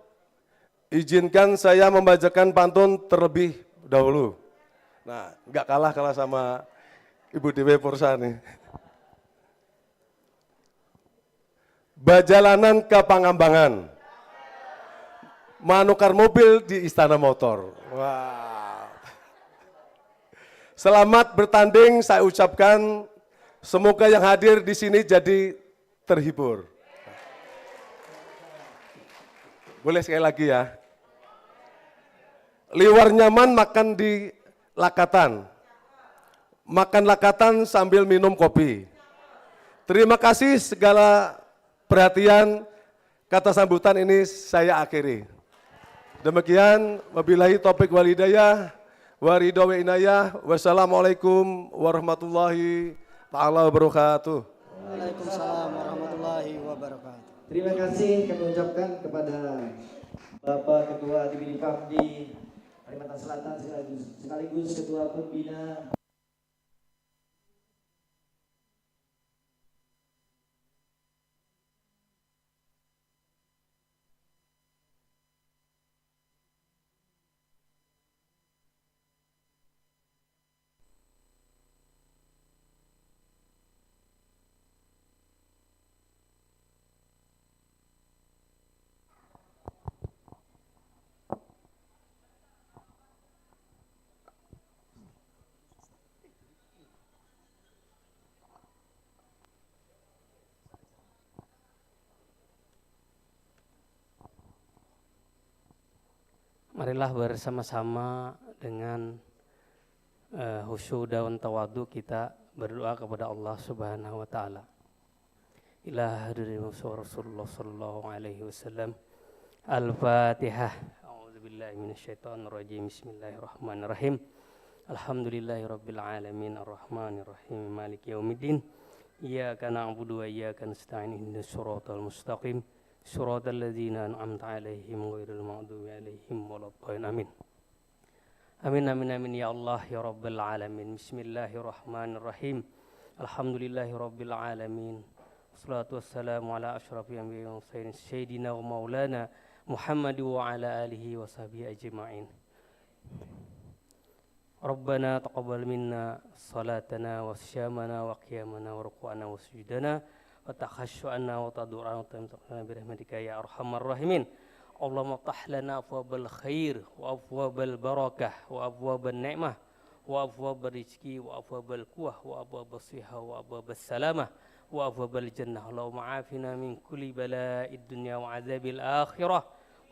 izinkan saya membacakan pantun terlebih dahulu. Nah, nggak kalah sama Ibu DPW Porsa nih. Bajalanan ke Pangambangan, manukar mobil di Istana Motor. Wow. Selamat bertanding saya ucapkan, semoga yang hadir di sini jadi terhibur. Boleh sekali lagi ya. Liwar nyaman makan di lakatan. Makan lakatan sambil minum kopi. Terima kasih segala perhatian, kata sambutan ini saya akhiri. Demikian, wabillahi taufiq wal hidayah, waridho wa inayah, wassalamualaikum warahmatullahi ta'ala wabarakatuh. Waalaikumsalam warahmatullahi wabarakatuh. Terima kasih kami ucapkan kepada Bapak Ketua DPD PAMDI Kalimantan Selatan sekaligus Ketua Pembina Marilah bersama-sama dengan khusyuk dan tawadhu kita berdoa kepada Allah Subhanahu wa taala. Ila hadirin Rasulullah sallallahu alaihi wasallam. Al-Fatihah. A'udzubillahi minasyaitonir rajim. Bismillahirrahmanirrahim. Alhamdulillahirabbil alamin arrahmanir rahim maliki yaumiddin. Iyyaka na'budu wa iyyaka nasta'in ihdinas siratal mustaqim. Siratal ladzina an'amta 'alaihim ghairil maghdubi 'alaihim waladdallin. Amin. Amin amin amin ya Allah ya rabbal alamin. Bismillahirrahmanirrahim. Alhamdulillahirabbil alamin. Wassalatu wassalamu ala asyrafil anbiya'i wal mursalin sayyidina wa maulana Muhammad wa ala alihi wa sahbihi ajma'in. Rabbana taqabbal minna salatana wa syamana wa qiyamana wa ruku'ana wa sujudana wa takhashu'ana wa tadu'ana wa tamsaqna birahmatika ya arhamar rahimin. Allahumma ftah lana abwabal khair wa abwabal barakah wa abwabal ni'mah wa abwabal rizki wa abwabal quwwah wa abwabal sihah wa abwabal salamah wa abwabal jannah. Allahumma afina min kulli bala'id dunya wa azabil akhirah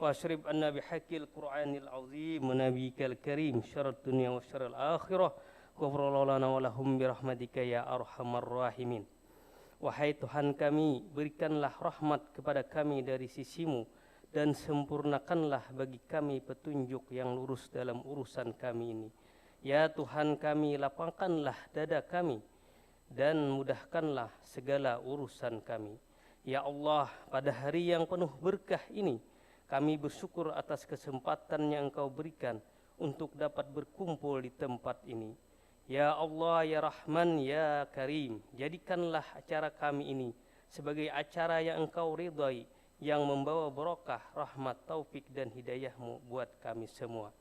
wa ashrib anna bihaqqil qur'anil azim wa nabiyikal karim syarrad dunya wa syarril akhirah ghufrana lana wa lahum birahmatika ya arhamar rahimin. Wahai Tuhan kami, berikanlah rahmat kepada kami dari sisimu dan sempurnakanlah bagi kami petunjuk yang lurus dalam urusan kami ini. Ya Tuhan kami, lapangkanlah dada kami dan mudahkanlah segala urusan kami. Ya Allah, pada hari yang penuh berkah ini, kami bersyukur atas kesempatan yang Engkau berikan untuk dapat berkumpul di tempat ini. Ya Allah, ya Rahman, ya Karim, jadikanlah acara kami ini sebagai acara yang Engkau ridhai, yang membawa barokah, rahmat, taufik dan hidayahmu buat kami semua.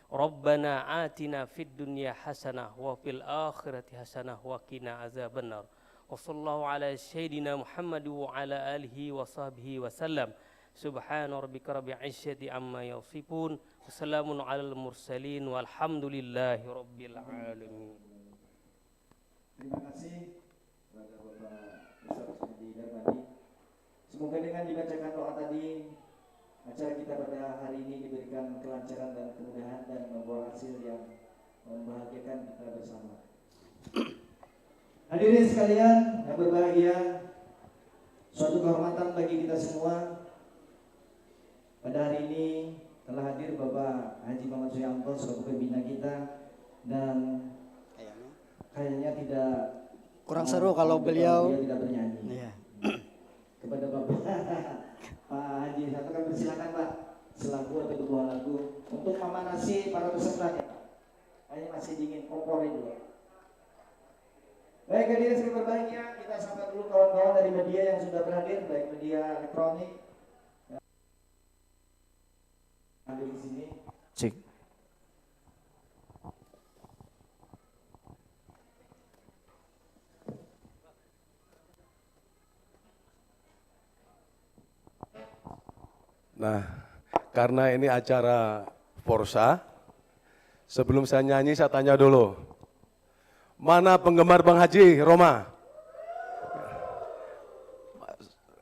Rabbana atina fid dunya hasanah wa fil akhirati hasanah wa qina azabannar. Wa sallallahu ala sayyidina Muhammad wa ala alihi wa sahbihi wa sallam. Subhana rabbika rabbil izzati amma yasifun. Wassalamun alal mursalin walhamdulillahi rabbil alamin. Terima kasih kepada Bapak Ustaz Kusnadi Darmadi. Semoga dengan dibacakan doa tadi, acara kita pada hari ini diberikan kelancaran dan kemudahan dan membawa hasil yang membahagiakan kita bersama. Hadirin sekalian yang berbahagia, suatu kehormatan bagi kita semua. Pada hari ini telah hadir Bapak Haji Muhammad Suyanto selaku pembina kita, dan kayaknya tidak Kurang seru kalau beliau tidak bernyanyi. Iya. Kepada Bapak Pak Haji, satu kami persilakan Pak selaku atau ketua lagu untuk memanasi para pesertanya. Kayaknya masih dingin, komporin dulu. Baik, hadirin sekalian berbahagia, kita sapa dulu kawan-kawan dari media yang sudah berhadir, baik media elektronik hadir di sini. Cek. Nah, karena ini acara Forsa, sebelum saya nyanyi saya tanya dulu. Mana penggemar Bang Haji Roma?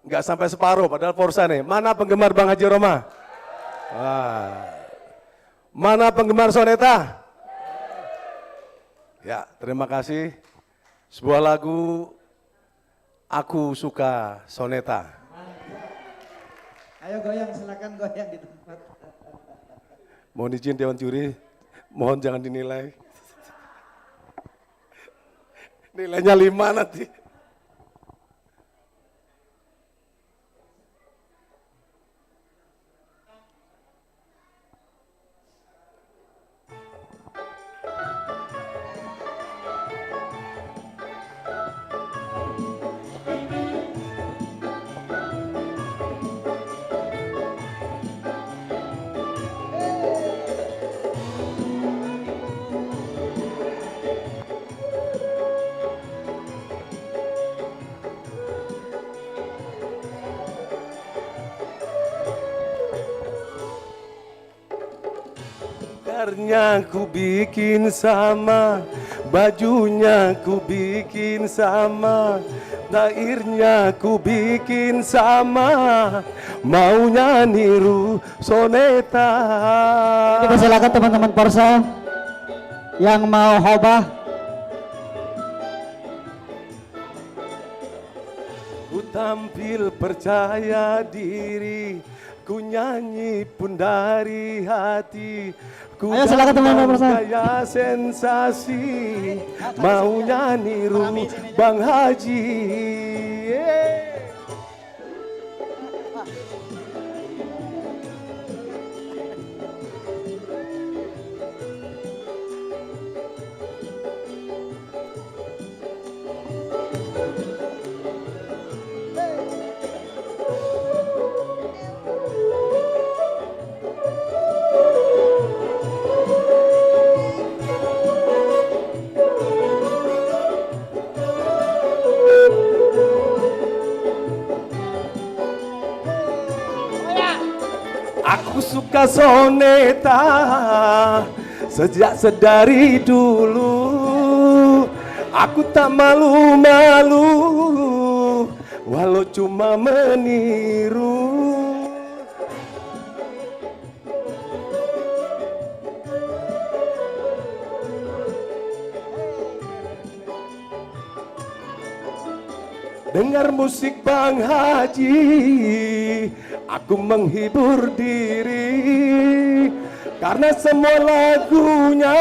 Enggak sampai separuh padahal Forsa nih. Mana penggemar Bang Haji Roma? Wah. Mana penggemar Soneta? Ya, terima kasih. Sebuah lagu Aku Suka Soneta. Ayo goyang, silakan goyang di tempat. Mohon izin Dewan Juri, mohon jangan dinilai. Nilainya 5 nanti. Kamarnya ku bikin sama, bajunya ku bikin sama, Nairnya ku bikin sama, maunya niru soneta. Dipersilakan teman-teman Porsa yang mau hobah. Ku tampil percaya diri, ku nyanyi pun dari hati. Ku Ayo, silakan teman-teman, dapat bersama. gaya sensasi, maunya niru Bang Haji. Aku suka soneta sejak sedari dulu. Aku tak malu-malu walau cuma meniru. Dengar musik Bang Haji, aku menghibur diri. Karena semua lagunya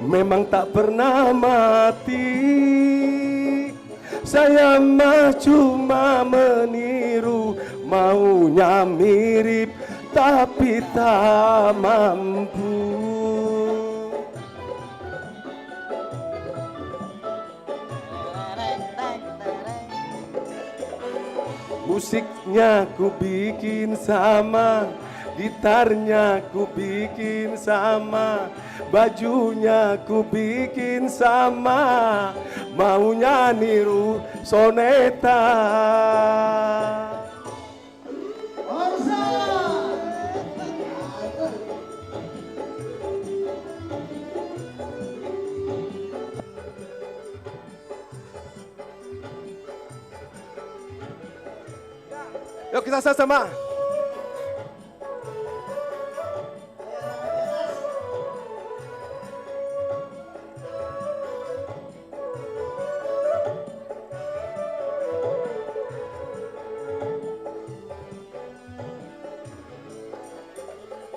memang tak pernah mati. Saya mah cuma meniru, maunya mirip tapi tak mampu. Musiknya ku bikin sama, gitarnya ku bikin sama, bajunya ku bikin sama, maunya niru soneta. Yuk kita sama-sama.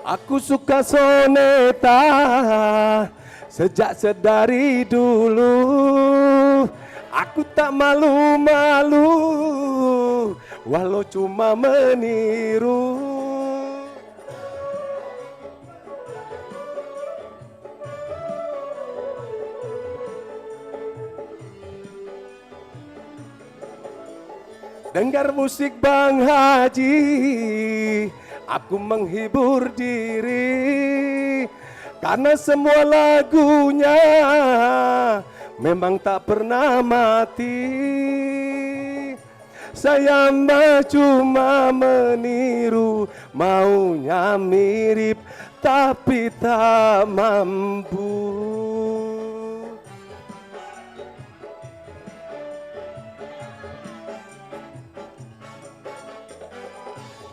Aku suka soneta sejak sedari dulu. Aku tak malu-malu walau cuma meniru. Dengar musik Bang Haji, aku menghibur diri. Karena semua lagunya memang tak pernah mati. Saya mah cuma meniru, maunya mirip tapi tak mampu.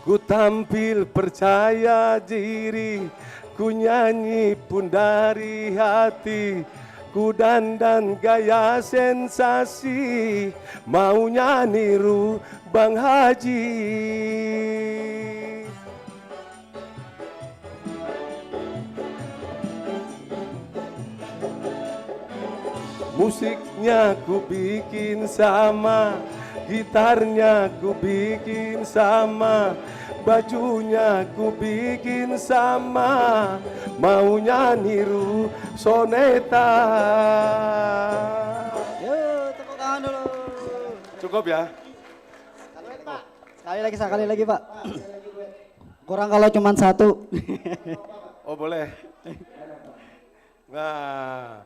Ku tampil percaya diri, ku nyanyi pun dari hati. Ku dandan gaya sensasi, maunya niru Bang Haji. Musiknya ku bikin sama, gitarnya ku bikin sama, bajunya ku bikin sama, maunya niru soneta. Yuk, tepuk tangan dulu. Cukup ya? Sekali lagi Pak. Kurang kalau cuma satu. Oh boleh. Nah,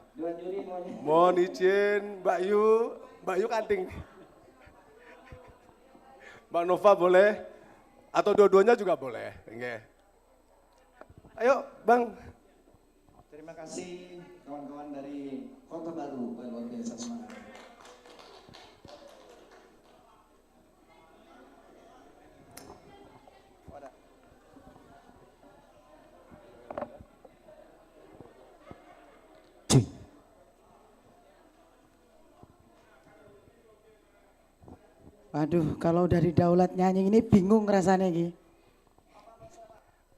mohon izin Mbak Yu kanting. Mbak Nova boleh, atau dua-duanya juga boleh. Oke. Ayo Bang. Terima kasih kawan-kawan dari Kota Baru, luar biasa semangat. Waduh, kalau dari Daulat nyanyi ini bingung rasanya Ki.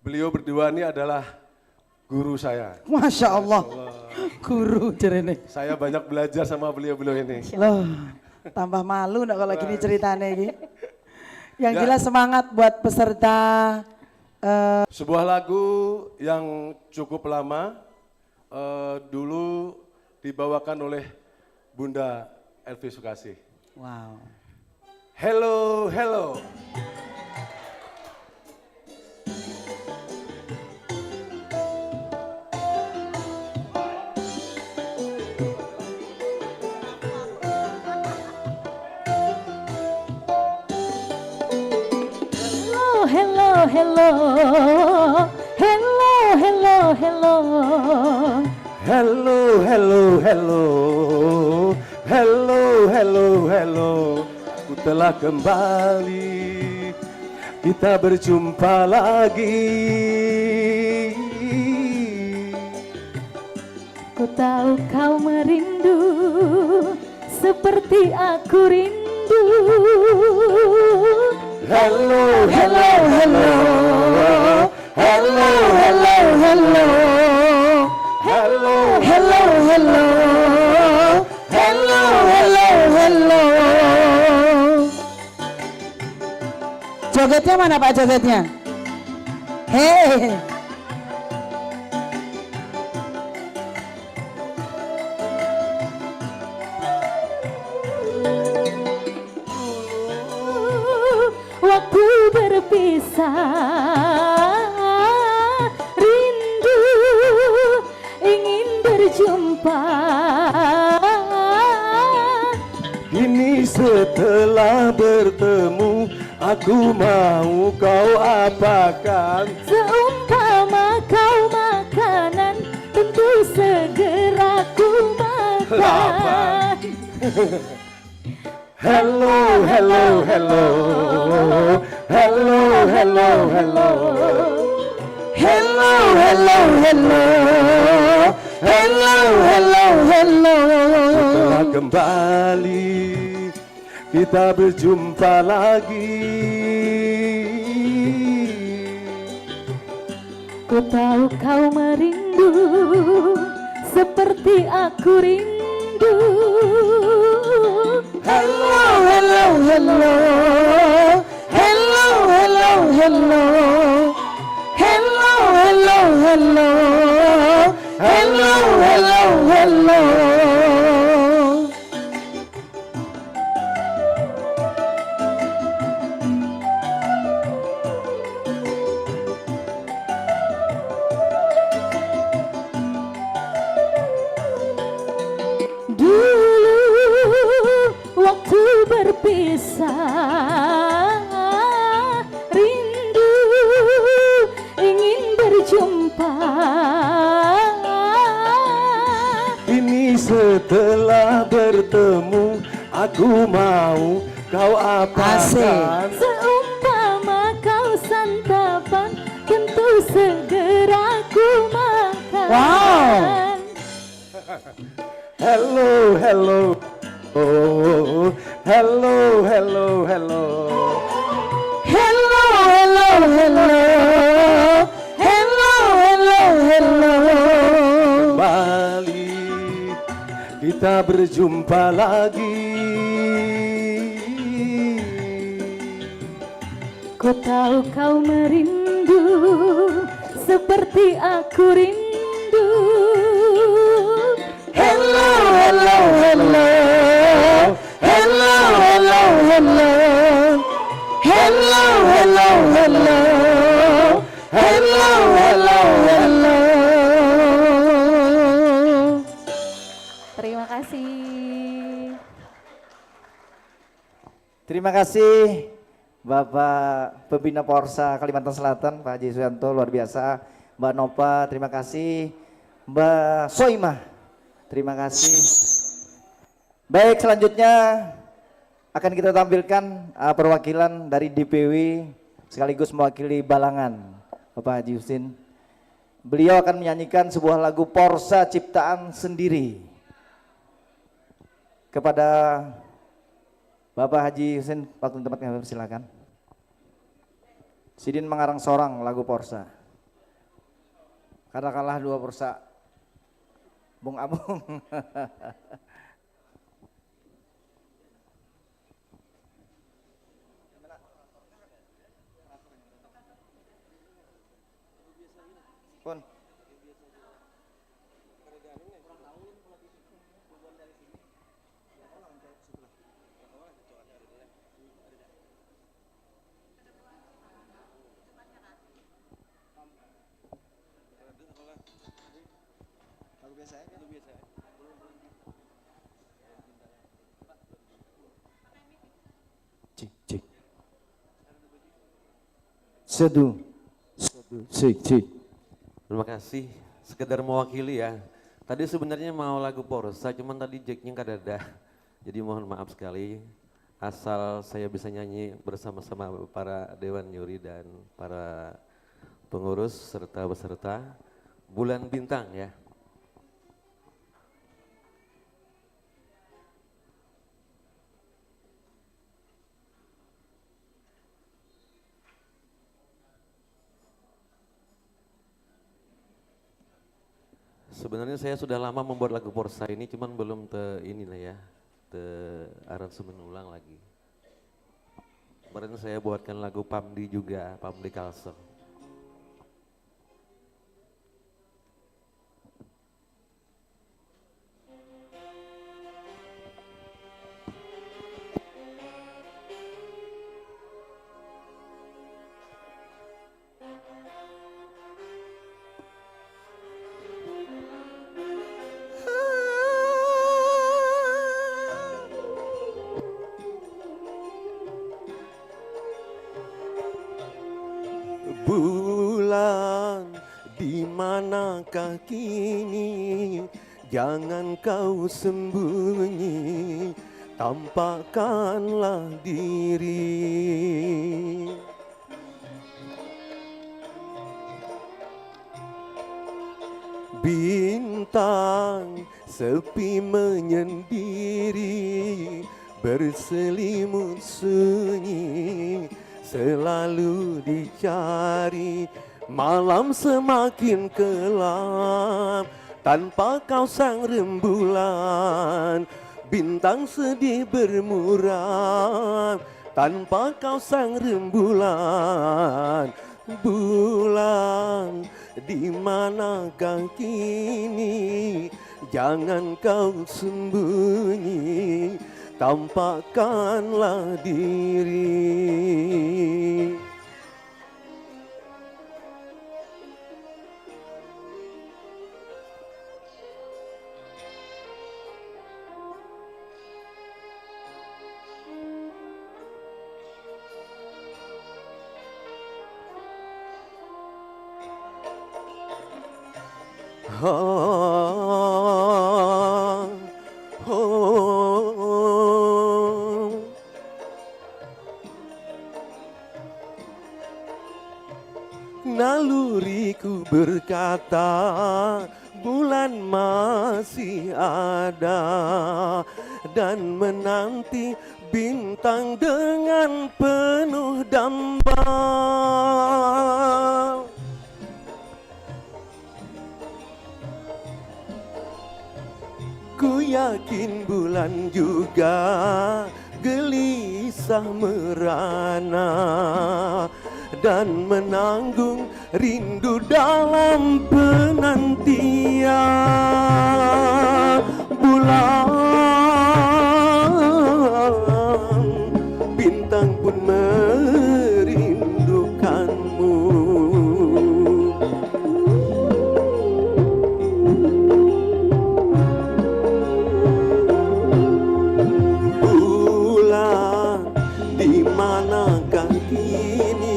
Beliau berdua ini adalah guru saya. Masya Allah. Guru jerene. Saya banyak belajar sama beliau-beliau ini. Loh, tambah malu nak kalau gini ceritanya Ki. Yang Ya. jelas semangat buat peserta. Sebuah lagu yang cukup lama, dulu dibawakan oleh Bunda Elvi Sukasih. Wow. Hello, hello. Hello, hello, hello, hello, hello. Hello, hello, hello. Hello, hello, hello. Aku telah kembali. Kita berjumpa lagi. Ku tahu kau merindu seperti aku rindu. Hello, hello, hello. Hello, hello, hello. Hello, Hello, hello. Hello, hello, hello. Jogetnya mana Pak jogetnya? Hei. Waktu berpisah, rindu ingin berjumpa. Kini setelah bertemu, aku mau kau apakan? Seumpama kau makanan, tentu segera ku makan. Hello, hello, hello. Hello, hello, hello. Hello, hello, hello. Hello, hello, hello. Setelah kembali, kita berjumpa lagi. Ku tahu kau merindu seperti aku rindu. Hello, hello, hello. Hello, hello, hello. Hello, hello, hello. Hello, hello, hello. Dulu waktu berpisah, rindu ingin berjumpa. Ini setelah bertemu, aku mau kau apakan? Seumpama kau santapan, tentu segera ku makan. Wow. Hello, hello. Oh, hello, hello, hello. Hello, hello, hello. Hello, hello, hello. Kembali kita berjumpa lagi. Ku tahu kau merindu seperti aku rindu. Hello, hello, hello. Hello, hello, hello. Hello, hello, hello. Hello, hello, hello. Terima kasih. Terima kasih Bapak Pembina Porsa Kalimantan Selatan, Pak Haji Suyanto, luar biasa. Mbak Nova, terima kasih. Mbak Soimah, terima kasih. Baik, selanjutnya akan kita tampilkan perwakilan dari DPW sekaligus mewakili Balangan, Bapak Haji Husin. Beliau akan menyanyikan sebuah lagu Porsa ciptaan sendiri kepada Bapak Haji Husin, waktu tempat kami persilakan. Sidin mengarang sorang lagu Porsa. Katakanlah dua Porsa. Bung Abung. Pun. Cik. Sedu. Cik. Terima kasih, sekedar mewakili ya. Tadi sebenarnya mau lagu Porsa, cuman tadi jacknya nggak ada. Jadi mohon maaf sekali. Asal saya bisa nyanyi bersama-sama para Dewan Juri dan para pengurus serta peserta Bulan Bintang ya. Sebenarnya saya sudah lama membuat lagu Porsa ini, cuman belum aransemen ulang lagi. Kemarin saya buatkan lagu Pamdi juga, Pamdi Kalsel. Bulan, di manakah kini? Jangan kau sembunyi, tampakkanlah diri. Bintang sepi menyendiri, berselimut sunyi, selalu dicari. Malam semakin kelam tanpa kau sang rembulan, bintang sedih bermuram tanpa kau sang rembulan. Bulan, di manakah kini? Jangan kau sembunyi, tampakkanlah diri. Naluriku berkata bulan masih ada dan menanti bintang dengan penuh damba. Ku yakin bulan juga gelisah merana dan menanggung rindu dalam penantian. Bulan, bintang pun merindukanmu. Bulan, di manakah kini?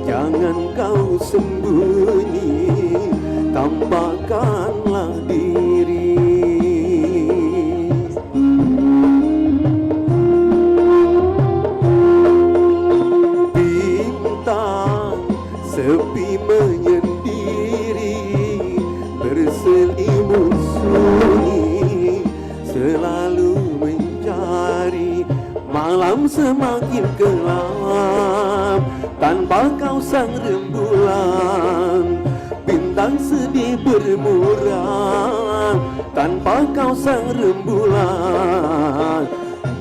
Jangan kau sembunyi, tampakkanlah diri. Bintang sepi menyendiri, berselimut sunyi, selalu mencari. semakin gelap tanpa kau sang rembulan. Bintang sedih bermuram tanpa kau sang rembulan.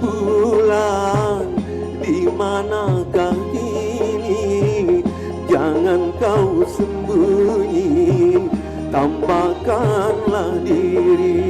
Bulan, di manakah kini? Jangan kau sembunyi, tampakkanlah diri.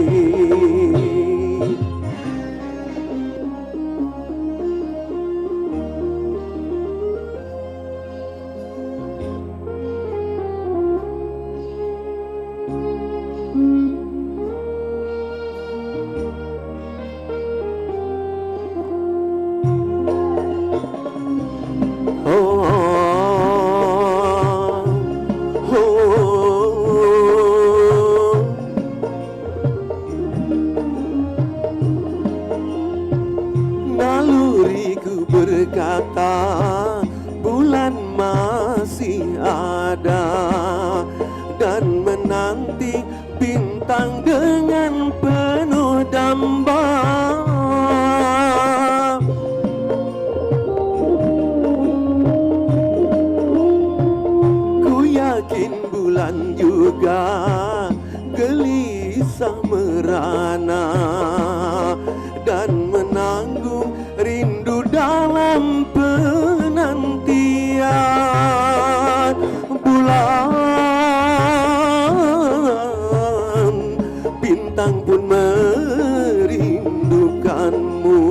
Naluriku berkata bulan masih ada dan menanti bintang dengan penuh damba. Ku yakin bulan juga gelisah merana dan menanggung rindu dalam penantian. Bulan, bintang pun merindukanmu.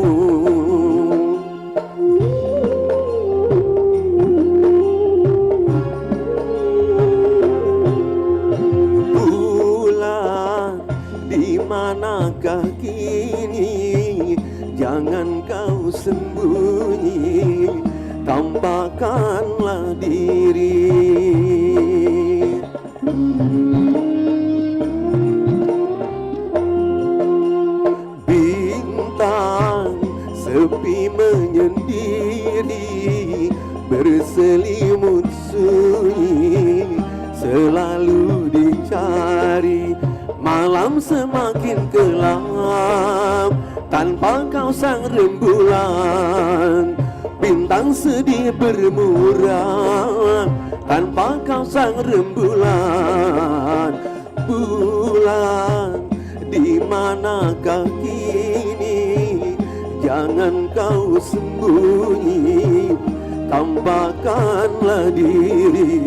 Bulan, di manakah kini? Jangan kau sembunyi, tampakkanlah diri. Bintang sepi menyendiri, berselimut sunyi, selalu dicari. Malam semakin gelap tanpa kau sang rembulan. Bintang sedih bermuram tanpa kau sang rembulan. Bulan, di manakah kini? Jangan kau sembunyi, tampakkanlah diri.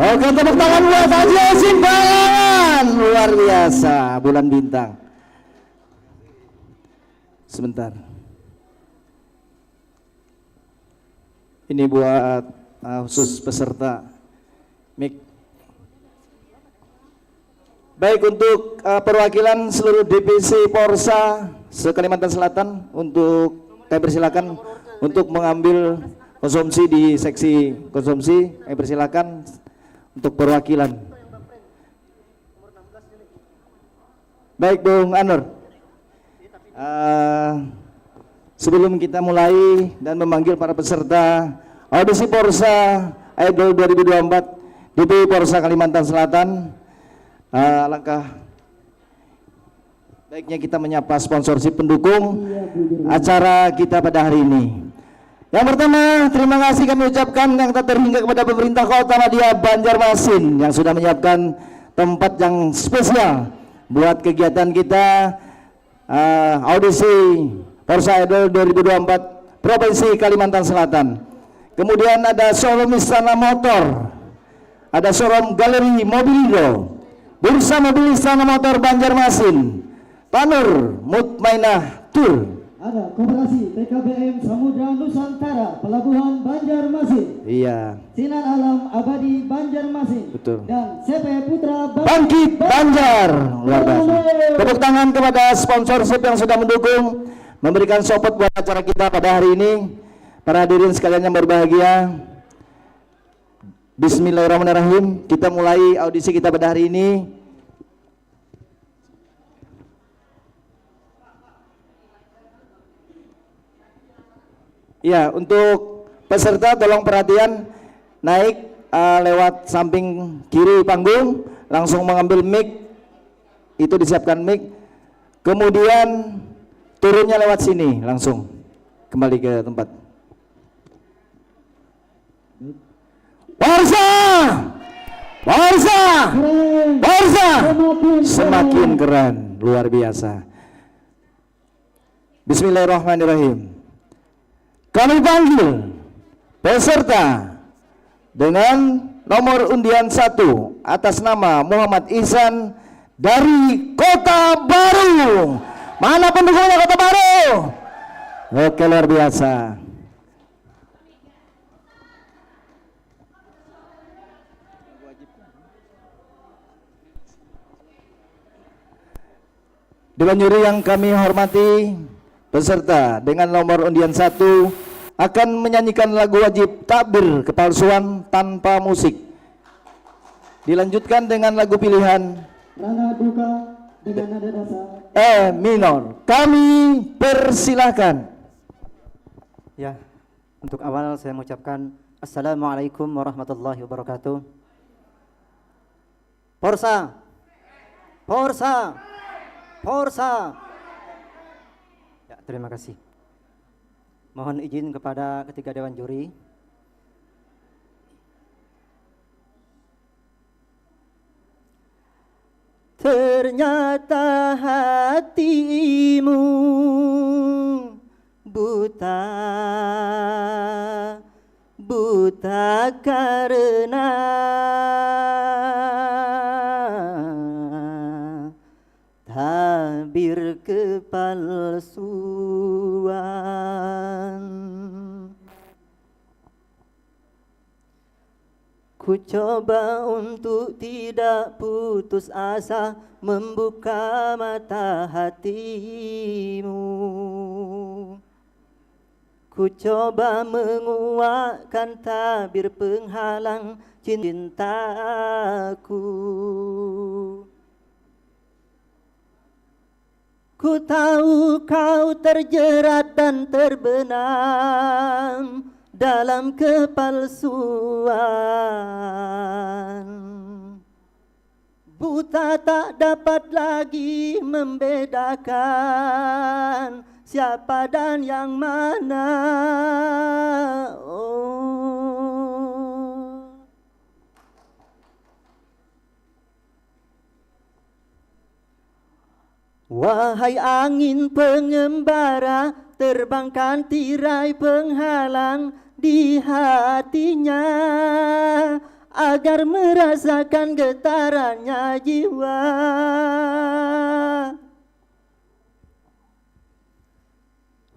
Oke, tepuk tangan buat Haji Simpangan. Luar biasa, Bulan Bintang. Sebentar. Ini buat khusus peserta Mik. Baik, untuk perwakilan seluruh DPC Porsa se-Kalimantan Selatan, untuk kami persilakan untuk mengambil konsumsi di seksi konsumsi. Kami persilakan untuk perwakilan. Baik, Bung Anur, sebelum kita mulai dan memanggil para peserta audisi Porsa Idol 2024 DPI Porsa Kalimantan Selatan, alangkah baiknya kita menyapa sponsorship pendukung acara kita pada hari ini. Yang pertama, terima kasih kami ucapkan yang tak terhingga kepada pemerintah Kota Madia Banjarmasin yang sudah menyiapkan tempat yang spesial buat kegiatan kita audisi Porsa Idol 2024 Provinsi Kalimantan Selatan. Kemudian ada showroom Istana Motor, ada showroom Galeri Mobilindo, Bursa Mobil Istana Motor Banjarmasin, Tanur Mutmainah Tour. Ada Koperasi PKBM Samudra Nusantara Pelabuhan Banjarmasin. Iya. Sinar Alam Abadi Banjarmasin. Betul. Dan CP Putra Bangkit Banjar. Luar biasa. Tepuk tangan kepada sponsorship yang sudah mendukung, memberikan support buat acara kita pada hari ini. Para hadirin sekalian yang berbahagia, bismillahirrahmanirrahim. Kita mulai audisi kita pada hari ini. Ya, untuk peserta tolong perhatian, naik lewat samping kiri panggung, langsung mengambil mic, itu disiapkan mic. Kemudian turunnya lewat sini langsung kembali ke tempat. Warsa, Warsa, Warsa, semakin keren, luar biasa. Bismillahirrahmanirrahim. Kami panggil peserta dengan nomor undian 1 atas nama Muhammad Ihsan dari Kota Baru. Mana pendukungnya Kota Baru? Oke, luar biasa. Dewan juri yang kami hormati, peserta dengan nomor undian 1 akan menyanyikan lagu wajib takbir kepalsuan tanpa musik. Dilanjutkan dengan lagu pilihan Rangga buka dengan nada dasar E minor. Kami persilahkan. Ya, untuk awal saya mengucapkan Assalamualaikum warahmatullahi wabarakatuh. Porsa, Porsa, Porsa. Ya, terima kasih. Mohon izin kepada ketiga dewan juri. Ternyata hatimu buta, buta karena tabir kepalsuan. Ku coba untuk tidak putus asa membuka mata hatimu. Ku coba menguatkan tabir penghalang cintaku. Ku tahu kau terjerat dan terbenam dalam kepalsuan. Buta tak dapat lagi membedakan siapa dan yang mana. Oh. Wahai angin pengembara, terbangkan tirai penghalang di hatinya agar merasakan getarannya jiwa.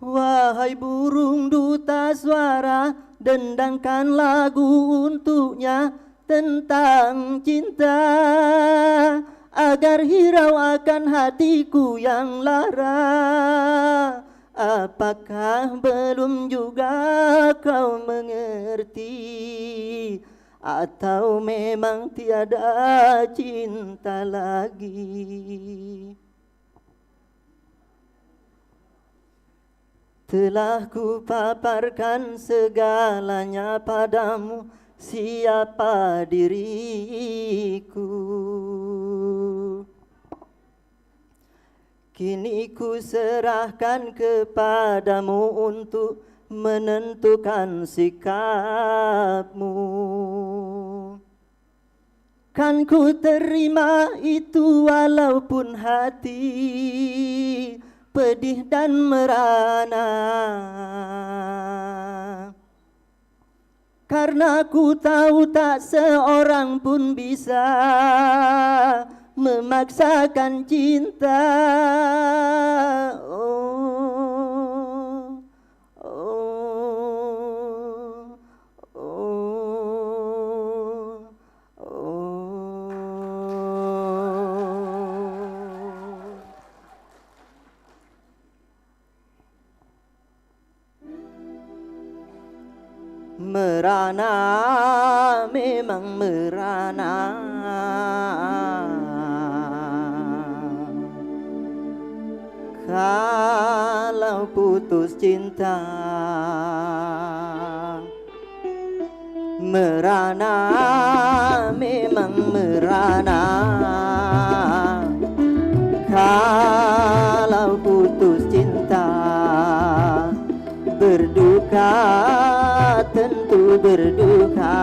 Wahai burung duta suara, dendangkan lagu untuknya tentang cinta agar hirau akan hatiku yang lara. Apakah belum juga kau mengerti, atau memang tiada cinta lagi? Telah ku paparkan segalanya padamu, siapa diriku. Kini ku serahkan kepadamu untuk menentukan sikapmu. Kan ku terima itu walaupun hati pedih dan merana, karena ku tahu tak seorang pun bisa memaksakan cinta. Oh, oh, oh, oh. Merana, memang merana. Kalau putus cinta, merana, memang merana. Kalau putus cinta, berduka, tentu berduka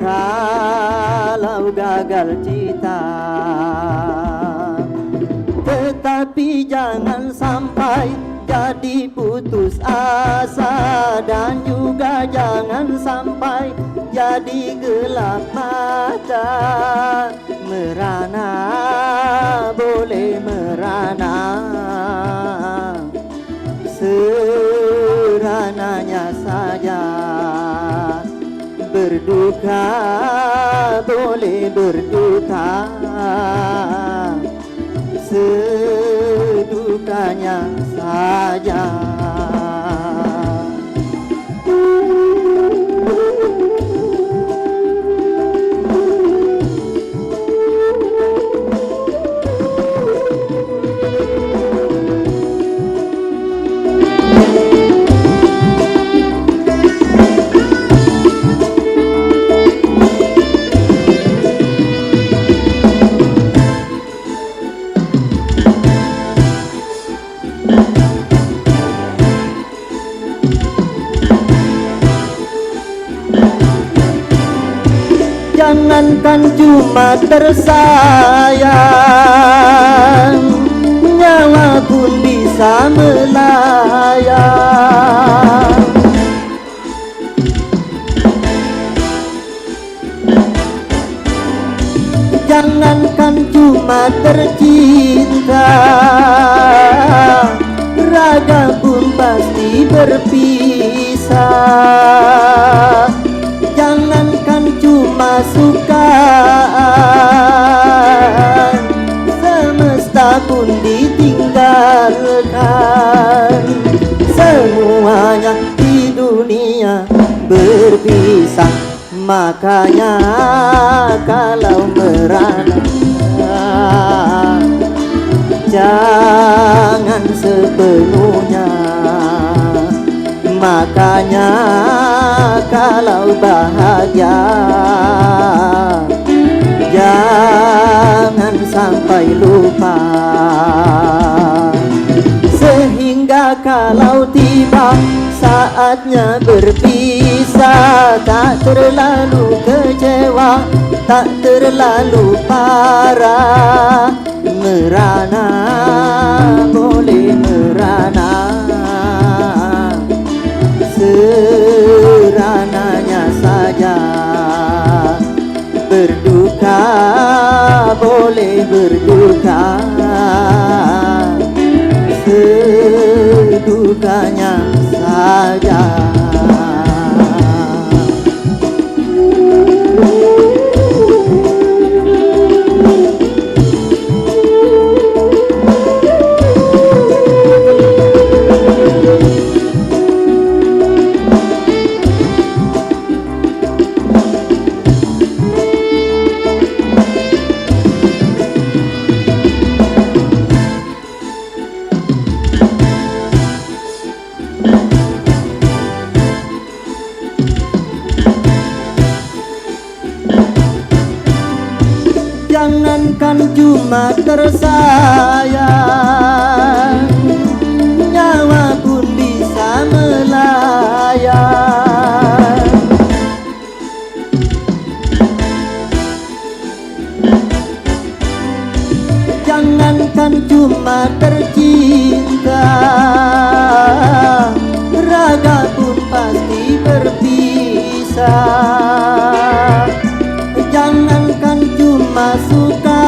kalau gagal cita. Tetapi jangan sampai jadi putus asa, dan juga jangan sampai jadi gelap mata. Merana boleh merana, serananya saja. Berduka boleh berduka, sedukanya saja. Jangankan cuma tersayang, nyawa pun bisa melayang. Jangankan cuma tercinta, raga pun pasti berpisah. Jangankan cuma sukaan, semesta pun ditinggalkan. Semuanya di dunia berpisah, makanya kalau merana jangan sepenuhnya. Makanya kalau bahagia jangan sampai lupa. Sehingga kalau tiba saatnya berpisah, tak terlalu kecewa, tak terlalu parah. Merana boleh merana, serananya saja. Berduka boleh berduka, sedukanya saja. Jangankan cuma tersayang, nyawa pun bisa melayang. Jangankan cuma tercinta, raga pun pasti berpisah. Jangankan cuma sukaan,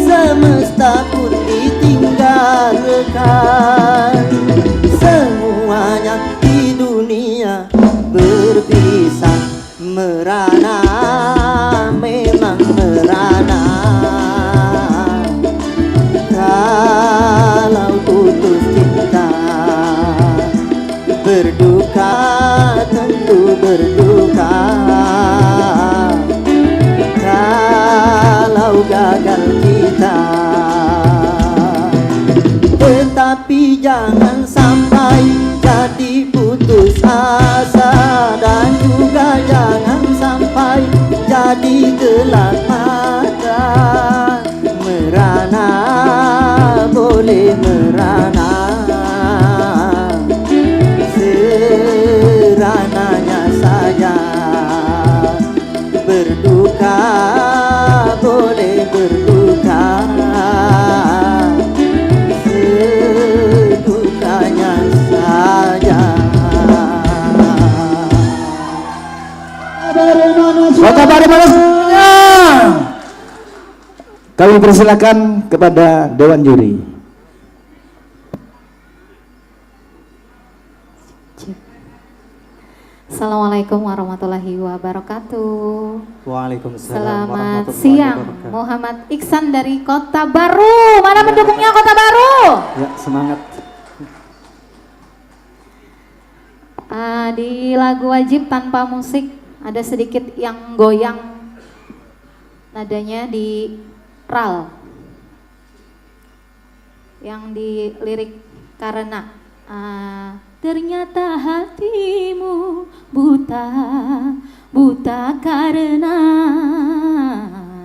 semesta pun ditinggalkan. Semuanya di dunia berpisah. Merana memang merana, kalau putus cinta. Berduka tentu berduka, kalau gagal kita. Tetapi jangan sampai jadi putus asa, dan juga jangan sampai jadi gelap mata. Merana boleh merana, serananya saja. Berduka boleh berduka, sedukanya saja. Kota Baru mana semuanya? Kami persilakan kepada Dewan Juri. Assalamualaikum warahmatullahi wabarakatuh. Waalaikumsalam Selamat warahmatullahi siang, wabarakatuh. Muhammad Iksan dari Kota Baru. Mana pendukungnya Kota Baru? Ya, semangat. Di lagu wajib tanpa musik ada sedikit yang goyang, nadanya di ral, yang di lirik karena ternyata hatimu buta, buta karena.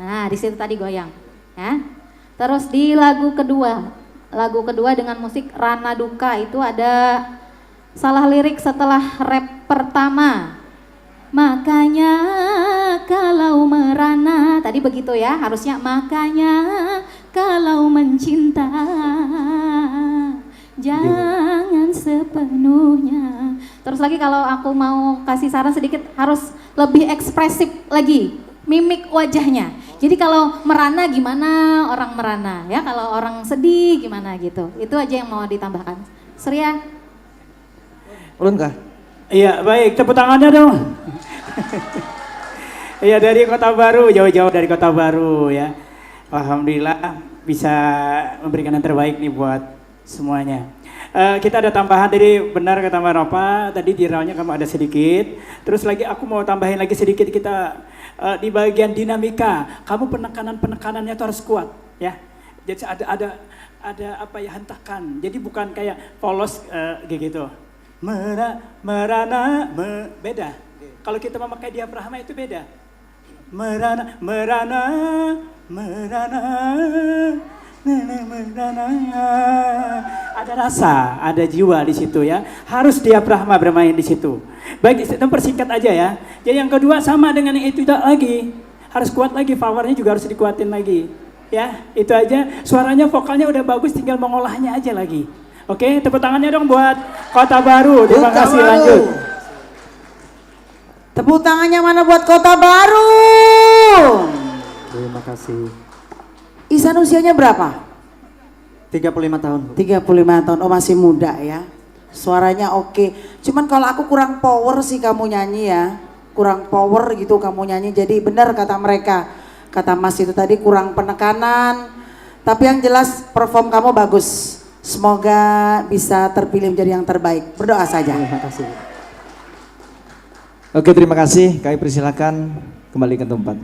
Nah, di situ tadi goyang, ya. Terus di lagu kedua dengan musik Rana Duka itu ada salah lirik setelah rap pertama. Makanya kalau merana, tadi begitu ya, harusnya makanya kalau mencinta jangan sepenuhnya. Terus lagi kalau aku mau kasih saran sedikit, harus lebih ekspresif lagi mimik wajahnya. Jadi kalau merana gimana orang merana ya, kalau orang sedih gimana gitu. Itu aja yang mau ditambahkan. Surya. Ulun kah? Iya, baik, tepuk tangannya dong. Iya, dari Kota Baru, jauh-jauh dari Kota Baru ya. Alhamdulillah bisa memberikan yang terbaik nih buat semuanya. Kita ada tambahan dari, benar kata Mbak Nova, tadi di raunya kamu ada sedikit. Terus lagi aku mau tambahin lagi sedikit, kita di bagian dinamika, kamu penekanannya itu harus kuat ya. Jadi ada apa ya, hentakan. Jadi bukan kayak polos kayak gitu. Merana, beda. Kalau kita memakai diafragma itu beda. Merana, ada rasa, ada jiwa di situ ya. Harus diafragma bermain di situ. Baik, kita persingkat aja ya. Jadi yang kedua sama dengan yang itu lagi. Harus kuat lagi, powernya juga harus dikuatin lagi. Ya, itu aja. Suaranya, vokalnya udah bagus, tinggal mengolahnya aja lagi. Oke, tepuk tangannya dong buat Kota Baru. Terima kasih, lanjut. Tepuk tangannya mana buat Kota Baru? Terima kasih. Ihsan usianya berapa? 35 tahun. 35 tahun, oh masih muda ya. Suaranya oke. Cuman kalau aku kurang power sih kamu nyanyi ya. Kurang power gitu kamu nyanyi. Jadi benar kata mereka, kata Mas itu tadi kurang penekanan. Tapi yang jelas perform kamu bagus. Semoga bisa terpilih menjadi yang terbaik. Berdoa saja. Terima kasih. Oke, terima kasih. Kami persilakan kembali ke tempat.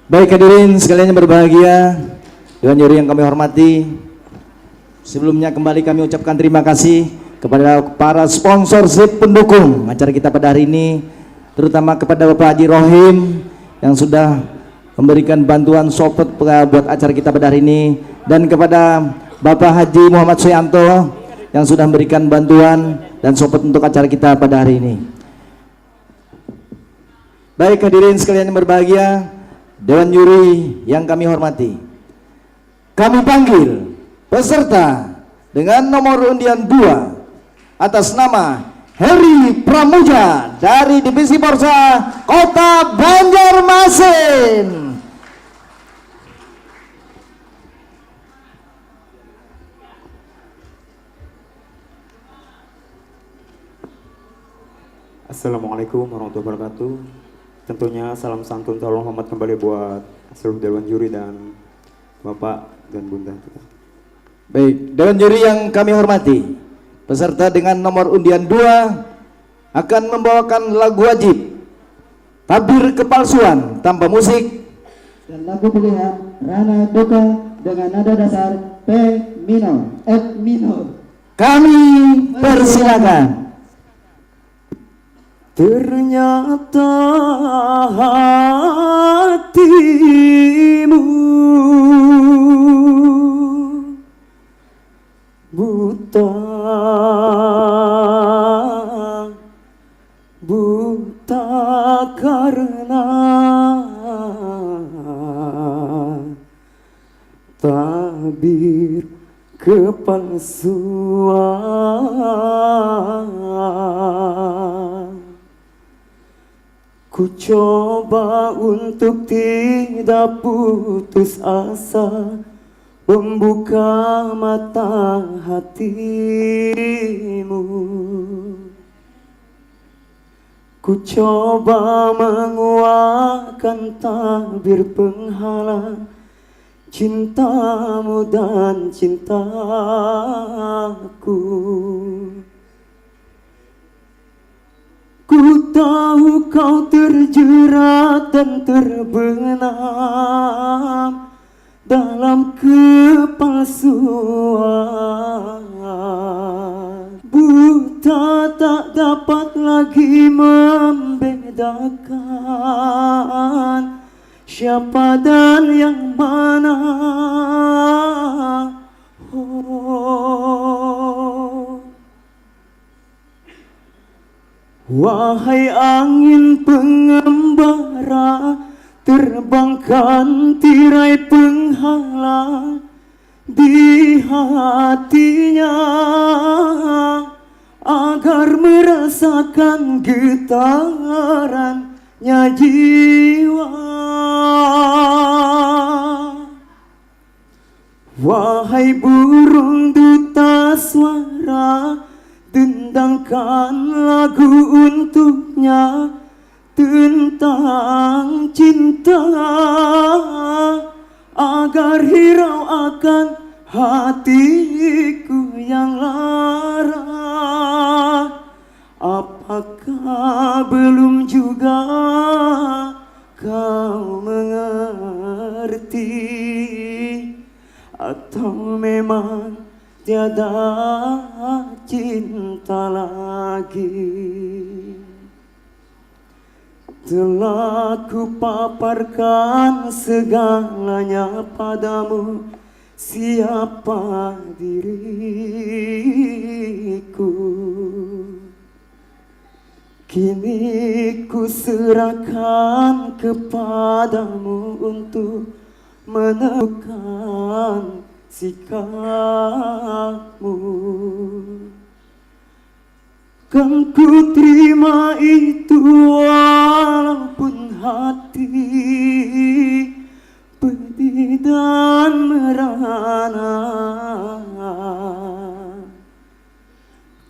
Baik hadirin sekalian yang berbahagia, Dewan Juri yang kami hormati. Sebelumnya kembali kami ucapkan terima kasih kepada para sponsorship pendukung acara kita pada hari ini, terutama kepada Bapak Haji Rohim yang sudah memberikan bantuan support buat acara kita pada hari ini, dan kepada Bapak Haji Muhammad Suyanto yang sudah memberikan bantuan dan support untuk acara kita pada hari ini. Baik hadirin sekalian yang berbahagia, Dewan Juri yang kami hormati, kami panggil peserta dengan nomor undian 2 atas nama Heri Pramuja dari Divisi Porsa Kota Banjarmasin. Assalamualaikum warahmatullahi wabarakatuh. Tentunya salam santun tolong hormat kembali buat seluruh Dewan Juri dan Bapak dan Bunda. Baik, Dewan Juri yang kami hormati, peserta dengan nomor undian 2 akan membawakan lagu wajib Tabir Kepalsuan tanpa musik Dan lagu pilihan Rana Duka dengan nada dasar P minor, F minor. Kami persilakan. Ternyata hatimu buta, buta karena tabir kepalsuan. Ku coba untuk tidak putus asa, membuka mata hatimu. Ku coba menguatkan tabir penghalang cintamu dan cintaku. Ku tahu kau terjerat dan terbenam dalam kepalsuan. Buta tak dapat lagi membedakan siapa dan yang mana. Oh. Wahai angin pengembara, terbangkan tirai penghalang di hatinya agar merasakan getarannya jiwa. Wahai burung duta suara, dendangkan lagu untuknya tentang cinta agar hirau akan hatiku yang lara. Apakah belum juga kau mengerti, atau memang tiada cinta lagi? Telah ku paparkan segalanya padamu, siapa diriku. Kini ku serahkan kepadamu untuk menentukan sikapmu. Kan ku terima itu walaupun hati pedih dan merana,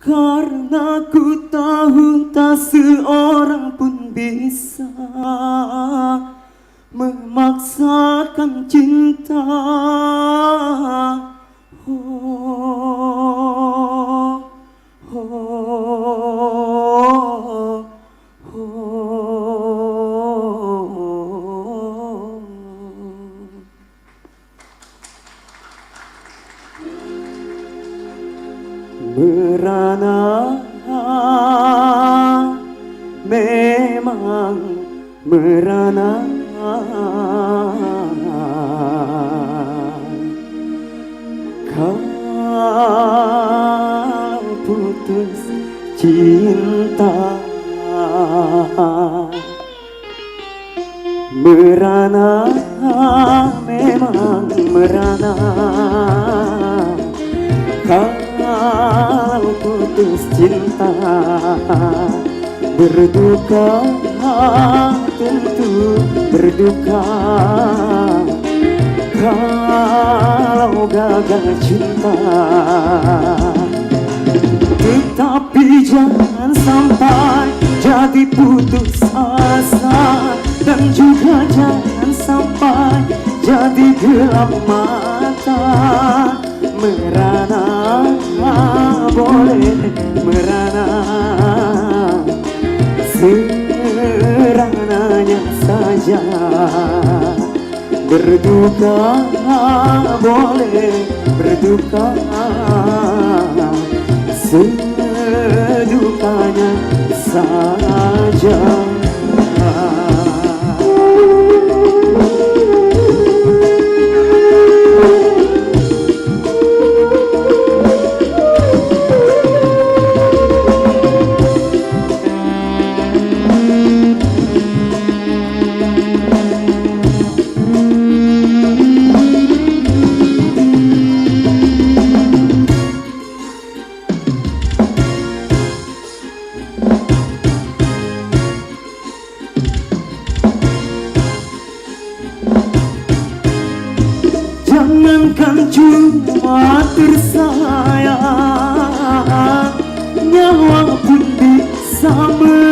karena ku tahu tak seorang pun bisa memaksakan cinta. Oh, oh, oh. Merana, memang merana. Kau putus cinta, merana, memang merana. Kalau putus cinta, berduka, tentu berduka. Kalau gagal cinta, tetapi jangan sampai jadi putus asa, dan juga jangan sampai jadi gelap mata. Merana boleh merana, serananya saja. Berduka boleh berduka, sedukanya saja. Jangankan cuma tersayang, nyawa pun bisa melayang.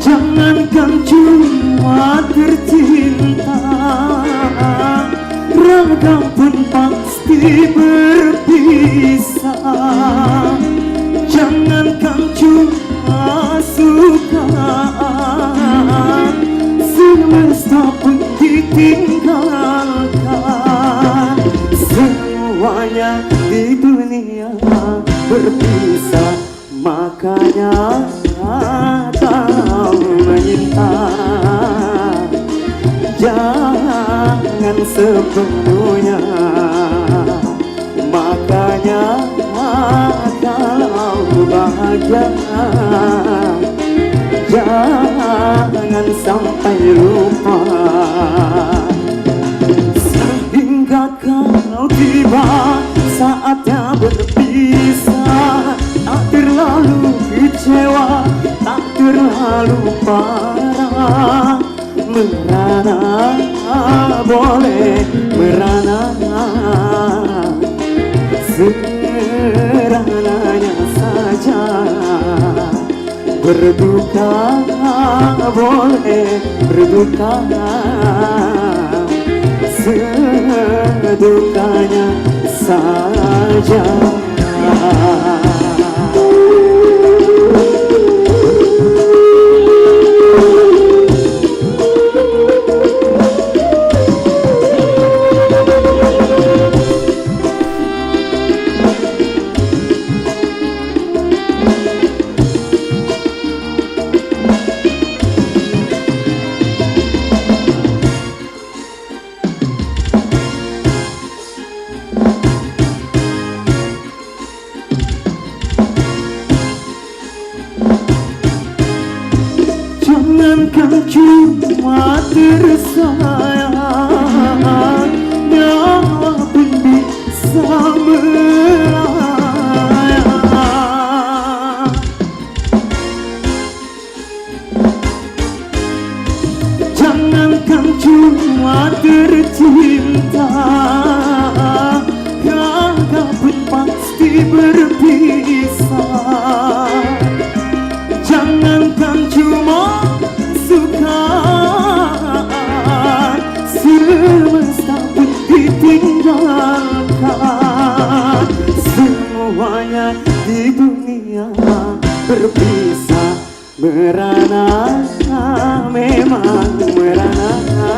Jangankan cuma tercinta, raga pun pasti berpisah. Jangankan cuma suka, semesta pun ditinggalkan. Semuanya di dunia berpisah, makanya kau menyinta. Jangan sepenuhnya, makanya kalau bahagia jangan sampai lupa. Sehingga kau tiba saatnya berpisah, tak terlalu kecewa, tak terlalu parah. Merana boleh merana, serananya saja. Berduka boleh berduka, sedukanya saja. Jangankan cuma tersayang, nyawa pun bisa melayang. Jangankan cuma tercinta, raga pun pasti berpisah. Jangankan cuma suka, semesta pun ditinggalkan. Semuanya di dunia berpisah, merana memang merana.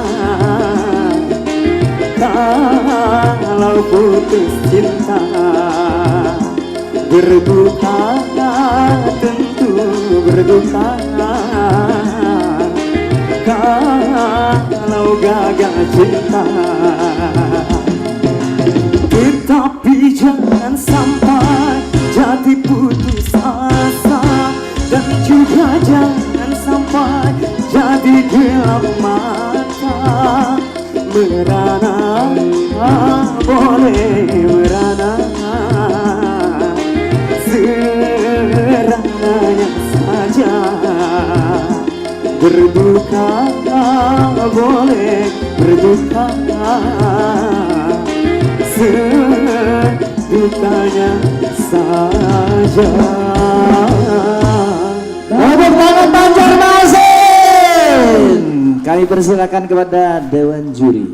Kalau putus cinta, berduka tentu berduka. Kalau gagal cinta, tetapi jangan sampai jadi putus asa, dan juga jangan sampai jadi gelap mata. Merana boleh merana, serananya saja. Berduka boleh berduka, sedukanya saja. Tepuk tangan Banjarmasin. Kami persilakan kepada Dewan Juri.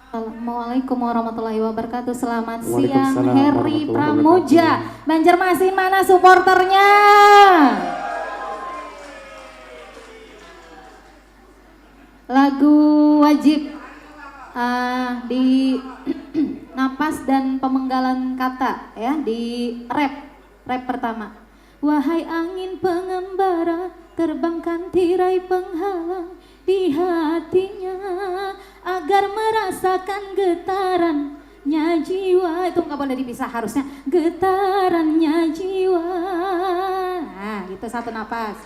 Assalamualaikum warahmatullahi wabarakatuh. Selamat siang Heri Pramuja. Banjarmasin mana supporternya? Lagu wajib di napas dan pemenggalan kata ya, di rap pertama. Wahai angin pengembara, terbangkan tirai penghalang di hatinya agar merasakan getarannya jiwa. Itu nggak boleh dipisah, harusnya getarannya jiwa. Nah, itu satu napas.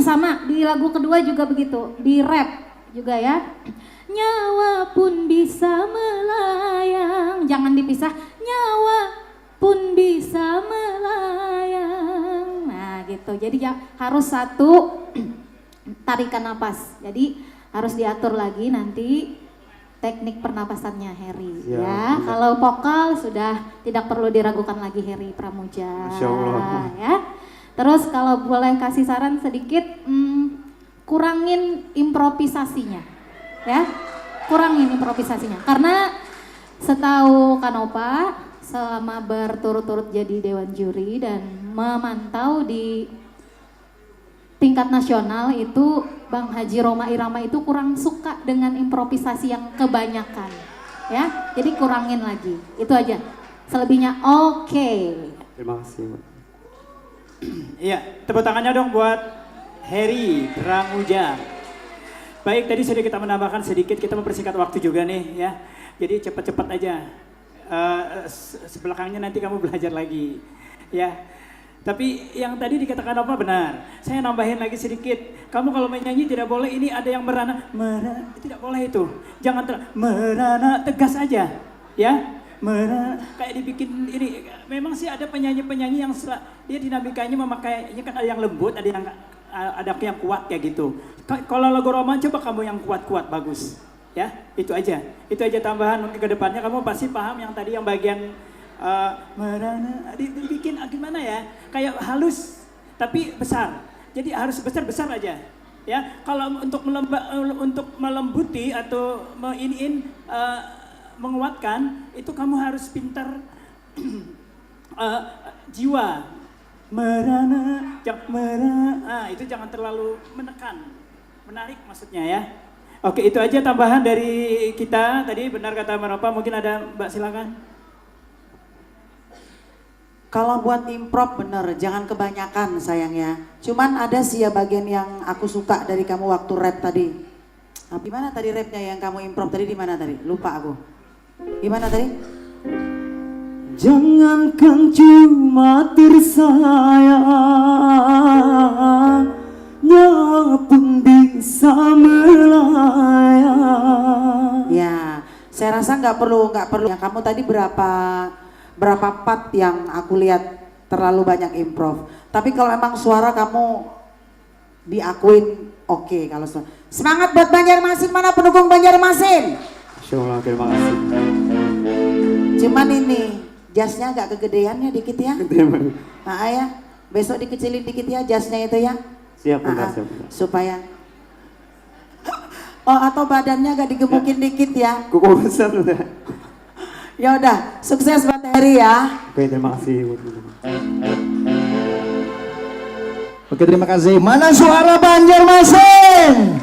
Sama di lagu kedua juga begitu, di rap juga ya. Nyawa pun bisa melayang, jangan dipisah. Nyawa pun bisa melayang. Nah gitu, jadi ya harus satu tarikan napas. Jadi harus diatur lagi nanti teknik pernapasannya Heri ya. Kalau vokal sudah tidak perlu diragukan lagi Heri Pramuja. Masya Allah. Ya. Terus kalau boleh kasih saran sedikit, kurangin improvisasinya, ya, kurangin improvisasinya. Karena setahu Kanopa selama berturut-turut jadi dewan juri dan memantau di tingkat nasional itu, Bang Haji Roma Irama itu kurang suka dengan improvisasi yang kebanyakan, ya. Jadi kurangin lagi, itu aja. Selebihnya oke. Terima kasih. Iya, tepuk tangannya dong buat Heri Pramuja. Baik, tadi sudah kita menambahkan sedikit, kita mempersingkat waktu juga nih ya. Jadi cepat-cepat aja. Sebelakangnya nanti kamu belajar lagi ya. Tapi yang tadi dikatakan apa benar. Saya nambahin lagi sedikit. Kamu kalau menyanyi tidak boleh ini ada yang merana, tidak boleh itu. Jangan merana, tegas aja ya. Kayak dibikin ini. Memang sih ada penyanyi-penyanyi yang dia dinamikanya memakainya kan ada yang lembut, ada yang kuat kayak gitu. Kalau lagu roman coba kamu yang kuat-kuat bagus. Ya, itu aja tambahan. Mungkin ke depannya kamu pasti paham yang tadi yang bagian merana dibikin gimana ya? Kayak halus tapi besar. Jadi harus besar-besar aja. Ya, kalau untuk melembuti atau menguatkan itu kamu harus pintar jiwa. Merana, itu jangan terlalu menekan, menarik maksudnya ya. Oke, itu aja tambahan dari kita. Tadi benar kata Manopa, mungkin ada Mbak silakan. Kalau buat improv bener, jangan kebanyakan sayangnya. Cuman ada sih ya bagian yang aku suka dari kamu waktu rap tadi. Nah, gimana tadi rapnya yang kamu improv tadi, di mana tadi? Lupa aku. Gimana tadi? Jangankan cuma tersayang, nyawa pun bisa melayang. Ya, saya rasa nggak perlu. Yang kamu tadi berapa part yang aku lihat terlalu banyak improv. Tapi kalau emang suara kamu diakuin oke. Kalau semangat buat Banjarmasin, mana pendukung Banjarmasin? Masya Allah, terima kasih. Cuman ini jasnya agak kegedeannya dikit ya. Nah ya, besok dikecilin dikit ya jasnya itu ya. Siap, siap. Supaya atau badannya agak digemukin dikit ya. Kuku besar udah. Ya udah, sukses buat Heri ya. Oke, terima kasih. Oke, terima kasih. Mana suara Banjarmasin?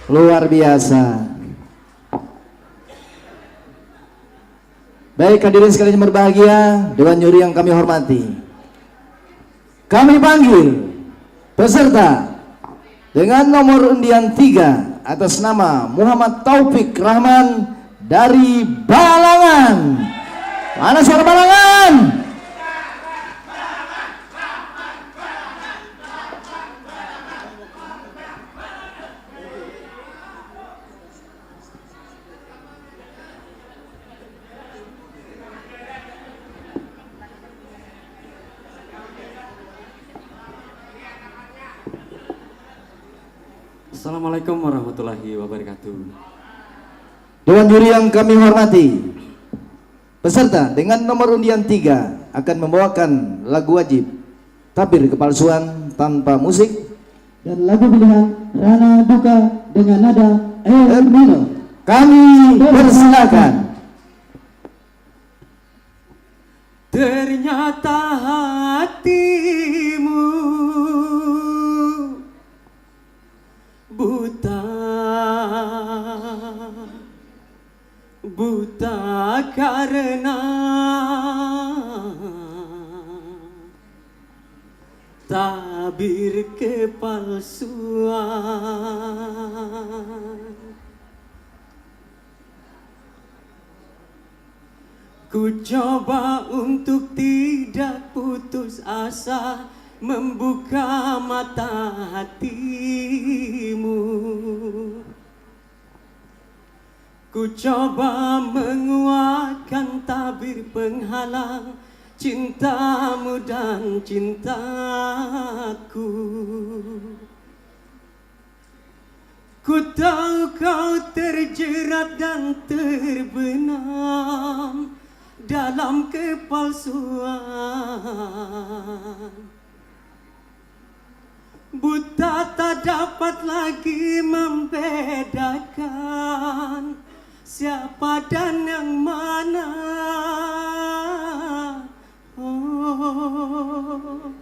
Luar biasa. Baik, hadirin sekalian berbahagia, Dewan Juri yang kami hormati. Kami panggil peserta dengan nomor undian 3 atas nama Muhammad Taufik Rahman dari Balangan. Mana suara Balangan? Assalamualaikum warahmatullahi wabarakatuh. Dewan juri yang kami hormati, peserta dengan nomor undian 3 akan membawakan lagu wajib Tabir Kepalsuan tanpa musik Dan lagu pilihan Rana Duka dengan nada El Nino. Kami persilakan. Ternyata hatimu buta, buta karena tabir kepalsuan. Ku coba untuk tidak putus asa, membuka mata hatimu. Ku coba menguatkan tabir penghalang cintamu dan cintaku. Ku tahu kau terjerat dan terbenam dalam kepalsuan. Buta tak dapat lagi membedakan siapa dan yang mana. Oh.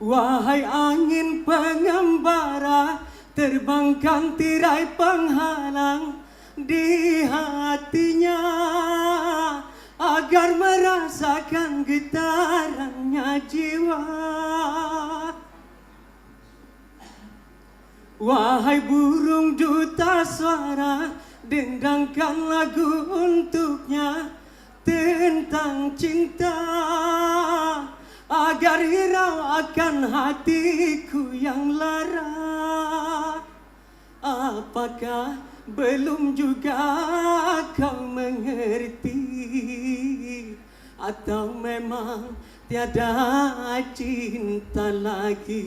Wahai angin pengembara, terbangkan tirai penghalang di hatinya, agar merasakan getarannya jiwa. Wahai burung duta suara, dendangkan lagu untuknya tentang cinta, agar hirau akan hatiku yang lara. Apakah belum juga kau mengerti, atau memang tiada cinta lagi?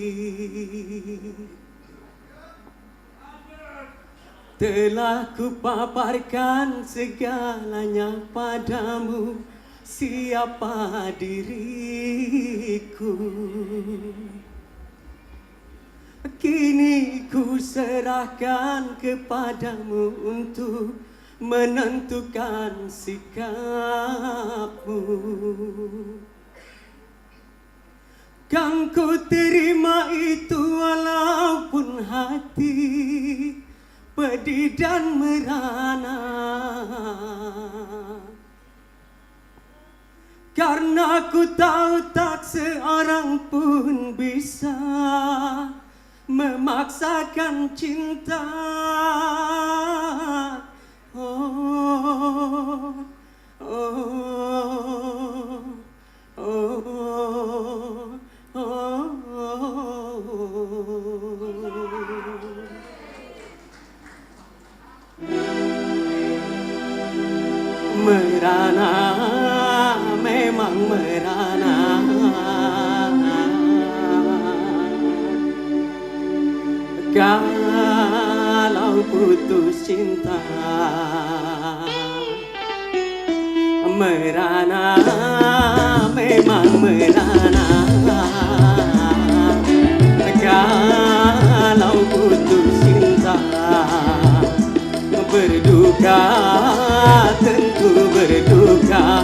Telah kupaparkan segalanya padamu, siapa diriku. Kini ku serahkan kepadamu untuk menentukan sikapmu. Kan ku terima itu walaupun hati pedih dan merana, karena ku tahu tak seorang pun bisa memaksakan cinta. Oh, oh, oh, oh, oh. Merana, memang merana. Kalau putus cinta, merana, memang merana. Kalau putus cinta, berduka, tentu berduka.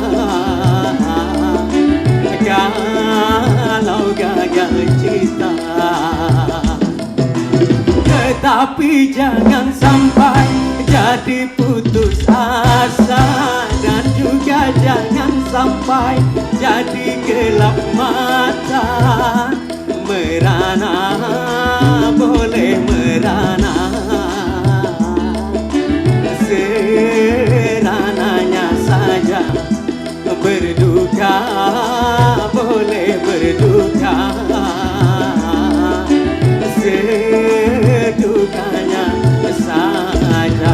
Kalau gagal cinta, tetapi jangan sampai jadi putus asa, dan juga jangan sampai jadi gelap mata. Merana, boleh merana, serananya saja. Berduka, boleh berduka, sedukanya saja.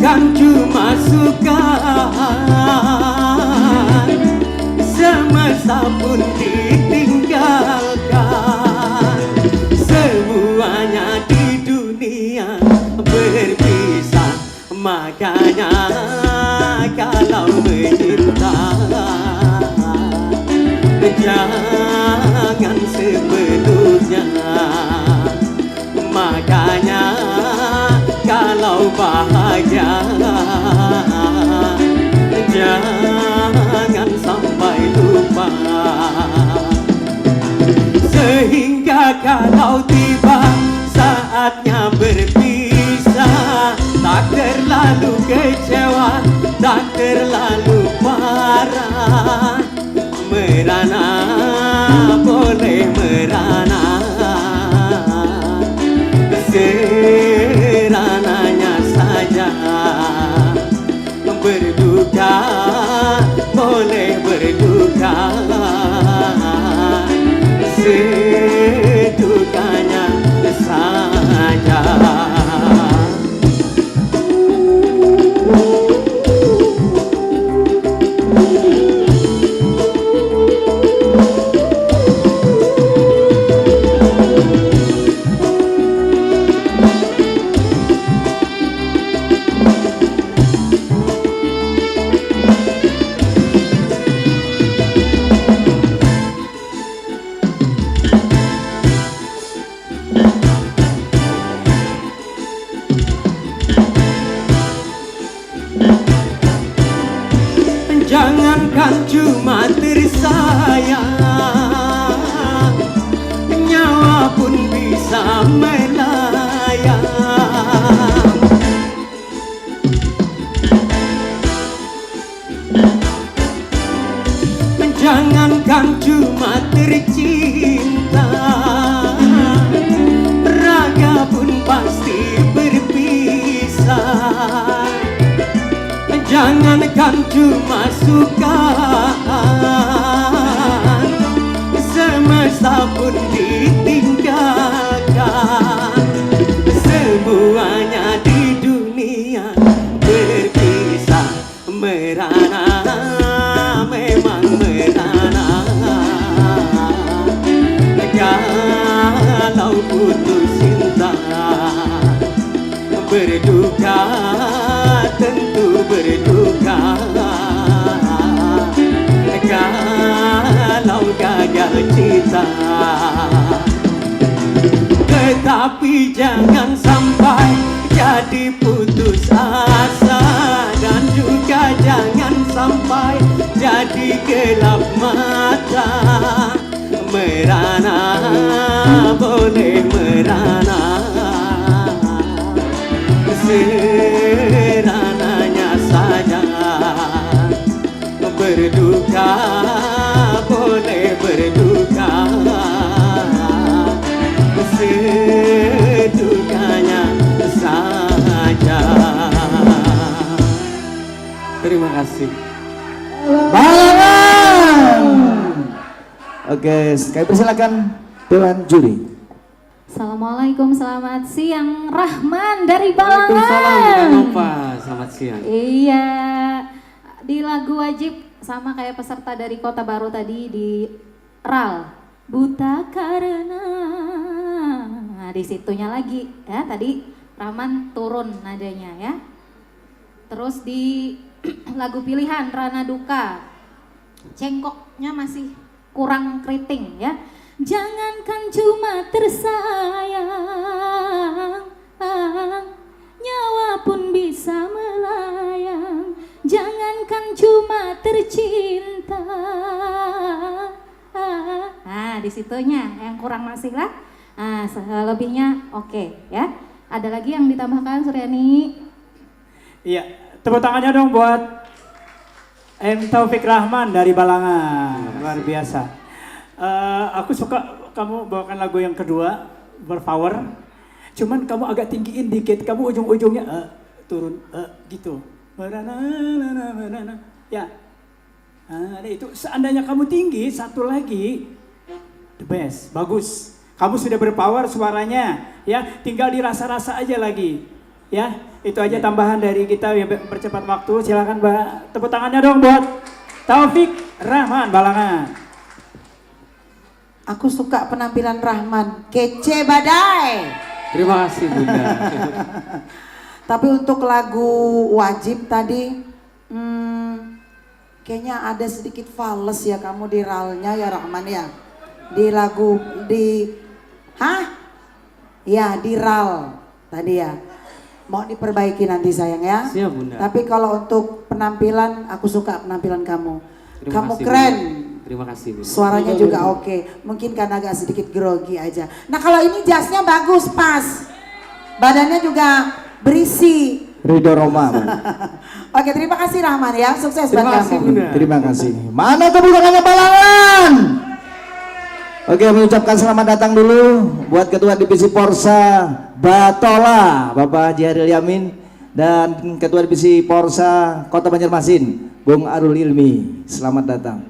kan cuma suka, semesta pun ditinggalkan. Semuanya di dunia berpisah, makanya kalau menyinta jangan sepenuhnya. Makanya kalau bahagia jangan sampai lupa. Sehingga kalau tiba saatnya berpisah, tak terlalu kecewa, tak terlalu marah. Merana boleh merana, serananya saja. Berduka boleh berduka, sedukanya saja. Jangankan cuma tersayang, nyawa pun bisa melayang. Jangankan cuma tercinta, raga pun pasti berpisah. Jangankan cuma suka, semesta pun ditinggalkan. Semuanya di dunia berpisah, merana memang merana. Kalau putus cinta, berduka tentu berduka. Kalau gagal cinta, tetapi jangan sampai jadi putus asa, dan juga jangan sampai jadi gelap mata. Merana boleh merana, serananya saja. Berduka boleh berduka, sedukanya saja. Terima kasih. Oke, kami persilakan Dewan Juri. Assalamualaikum, selamat siang. Rahman dari Waalaikumsalam, Balangan. Nova. Selamat siang. Iya, di lagu wajib sama kayak peserta dari Kota Baru tadi di RAL. Buta karena, nah, di situnya lagi ya, tadi Rahman turun nadanya ya. Terus di lagu pilihan Rana Duka, cengkoknya masih kurang keriting ya. Jangankan cuma tersayang, nyawa pun bisa melayang. Jangankan cuma tercinta. Nah, di situnya yang kurang masih lah. Nah, selebihnya oke ya. Ada lagi yang ditambahkan, Suryani? Iya, tepuk tangannya dong buat M. Taufik Rahman dari Balangan. Luar biasa. Aku suka kamu bawakan lagu yang kedua, Berpower. Cuman kamu agak tinggiin dikit, kamu ujung-ujungnya turun gitu. Ya. Nah, itu seandainya kamu tinggi, satu lagi, the best, bagus. Kamu sudah berpower suaranya, ya. Tinggal dirasa-rasa aja lagi. Ya, itu aja tambahan dari kita ya, percepat waktu. Silakan Mbak, tepuk tangannya dong buat Taufik Rahman Balangan. Aku suka penampilan Rahman, kece badai. Terima kasih Bunda. Tapi untuk lagu wajib tadi, kayaknya ada sedikit fals ya kamu di ralnya ya Rahman ya. Di lagu ya di ral tadi ya. Mohon diperbaiki nanti sayang ya. Siap Bunda. Tapi kalau untuk penampilan, aku suka penampilan kamu. Terima Kamu kasih, keren. Bunda. Terima kasih Bunda. Suaranya juga oke. Mungkin karena agak sedikit grogi aja. Nah kalau ini jasnya bagus, pas. Badannya juga berisi. Ridho Roma. Oke, terima kasih Rahman ya. Sukses buat Terima kasih kamu. Bunda. Terima kasih. Mana tepuk tangannya Balangan? Oke, mengucapkan selamat datang dulu buat Ketua Divisi Porsa Batola, Bapak Haji Haril Yamin, dan Ketua Divisi Porsa Kota Banjarmasin, Bung Arul Ilmi. Selamat datang.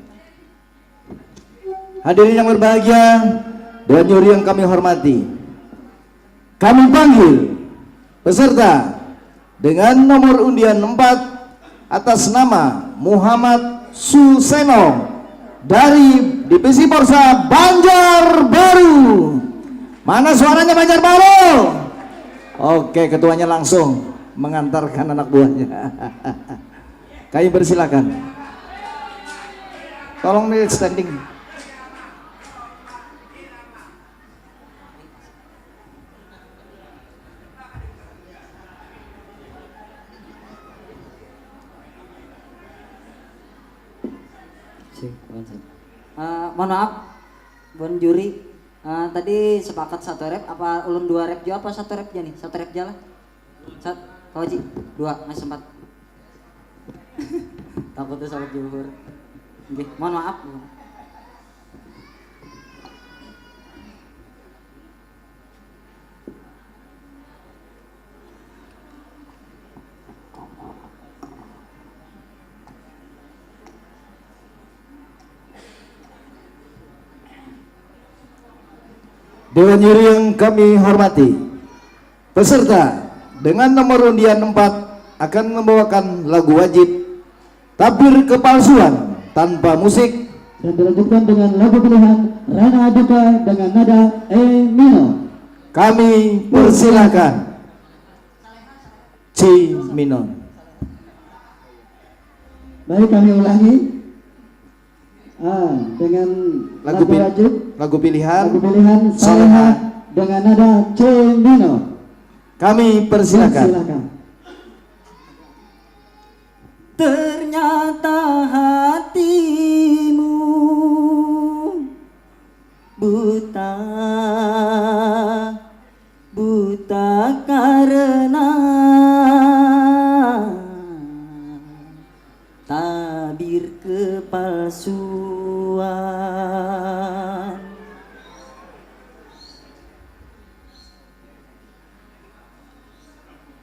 Hadirin yang berbahagia, Dewan Juri yang kami hormati, kami panggil peserta dengan nomor undian 4 atas nama Muhammad Suseno dari Divisi Porsa Banjarbaru. Mana suaranya Banjarbaru? Oke, ketuanya langsung mengantarkan anak buahnya. Kami persilakan. Tolong nih standing. Mohon maaf, Bon Juri, tadi sepakat satu rep, apa ulun 2 rep juga apa 1 rep aja nih? 1 rep jalan? Kau Haji, 2, nggak sempat. Takutnya salah juhur. Oke, mohon maaf. Dewan Juri yang kami hormati, peserta dengan nomor undian 4 akan membawakan lagu wajib Tabir Kepalsuan tanpa musik dan dilanjutkan dengan lagu pilihan Rana Duka dengan nada E minor. Kami persilakan C minor. Baik, kami ulangi. Dengan lagu wajib, lagu pilihan Salehah dengan nada C minor. Kami persilakan. Ternyata hatimu buta, buta karena tabir kepalsuan.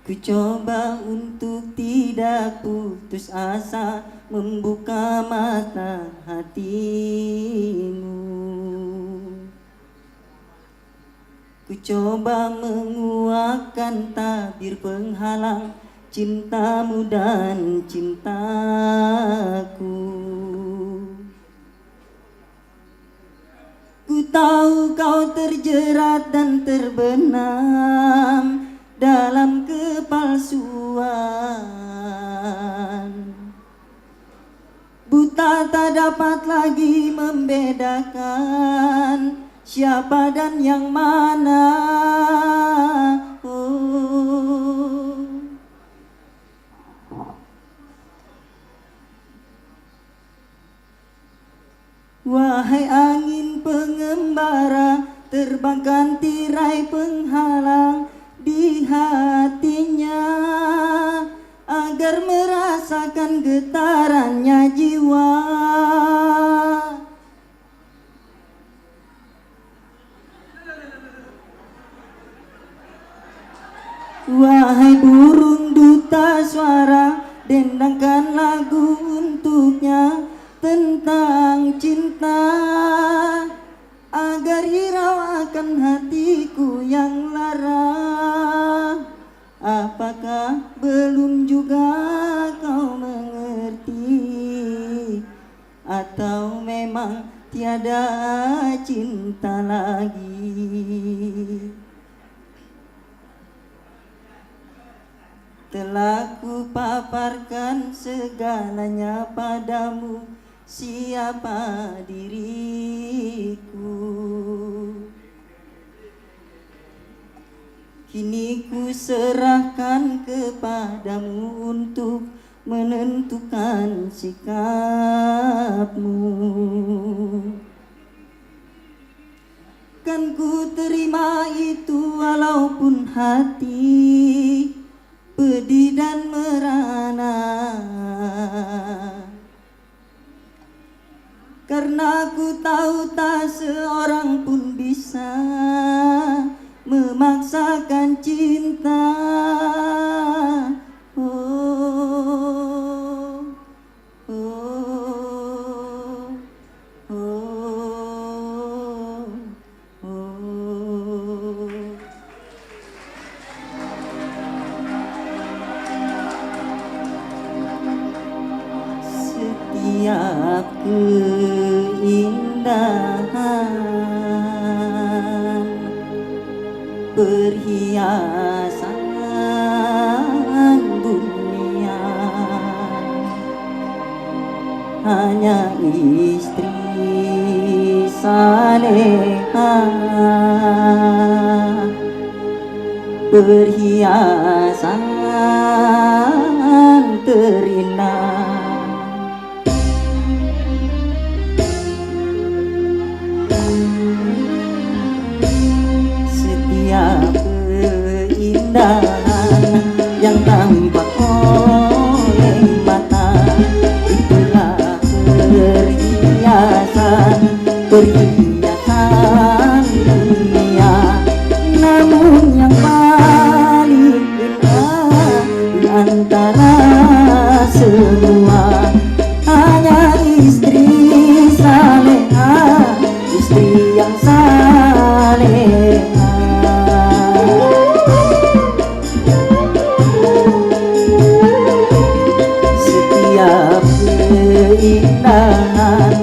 Ku coba untuk tidak putus asa, membuka mata hatimu. Ku coba menguatkan tabir penghalang cintamu dan cintaku. Ku tahu kau terjerat dan terbenam dalam kepalsuan. Buta tak dapat lagi membedakan siapa dan yang mana. Oh. Wahai angin pengembara, terbangkan tirai penghalang di hatinya, agar merasakan getarannya jiwa. Wahai burung duta suara, dendangkan lagu untuknya tentang cinta, agar hirau akan hatiku yang lara. Apa belum juga kau mengerti, atau memang tiada cinta lagi. Telah ku paparkan segalanya padamu, siapa diriku. Kini ku serahkan kepadamu untuk menentukan sikapmu. Kan ku terima itu walaupun hati pedih dan merana, karena ku tahu tak seorang pun bisa memaksakan cinta. Oh, oh, oh, oh. Setiap keindahan perhiasan dunia hanya istri saleha, perhiasan terindah. Setiap keindahan yang tampak oleh mata, itulah perhiasan, perhiasan dunia. Namun yang paling indah di antara semua hanya istri saleha, istri yang saleha. Setiap keindahan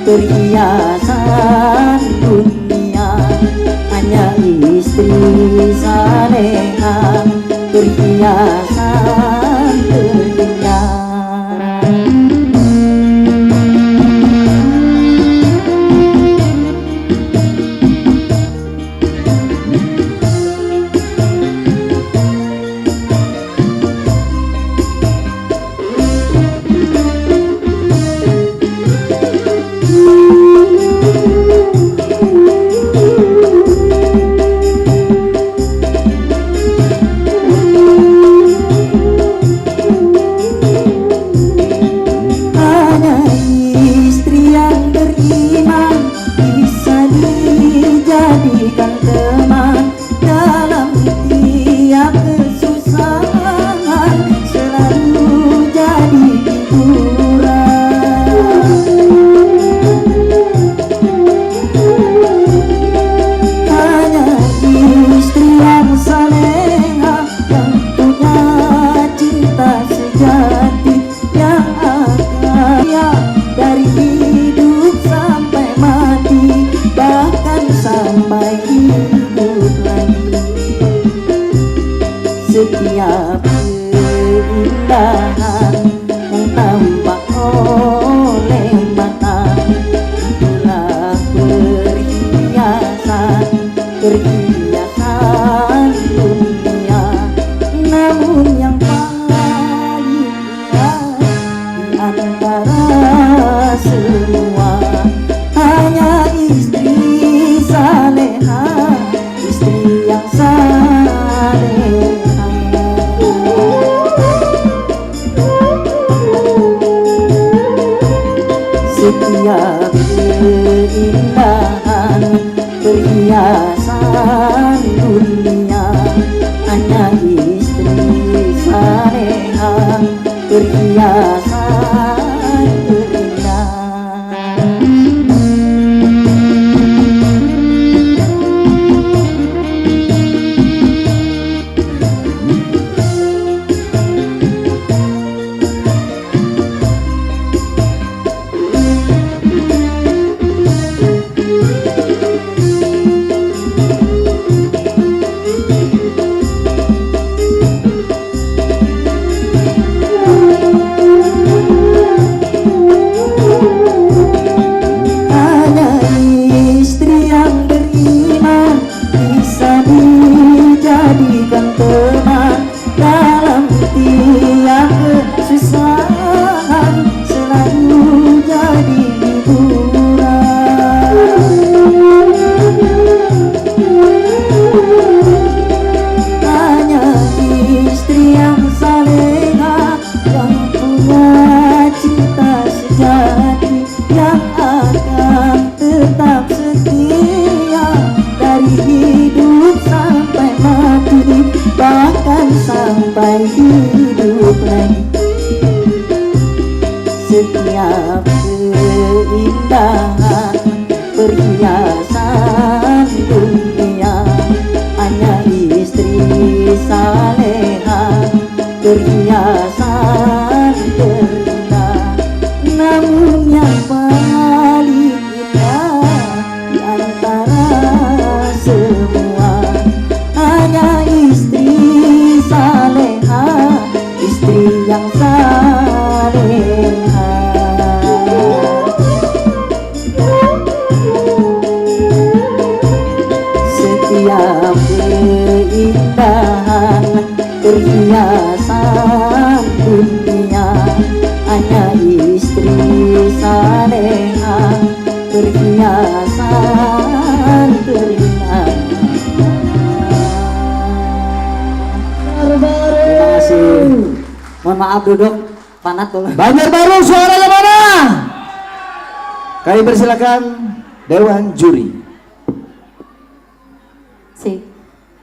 perhiasan dunia hanya istri saleha, perhiasan terindah. Setiap keindahan yang tampak oleh mata, itulah perhiasan, perhiasan dunia. Namun yang paling indah di antara semua hanya istri saleha, istri yang saleha. Setiap keindahan perhiasan dunia hanya istri saleha, perhiasan terindah. perhiasan dunia, hanya istri saleha, perhiasan terindah. Terima kasih. Mohon maaf duduk, panat dulu. Banjarbaru suaranya mana? Kami persilakan Dewan Juri.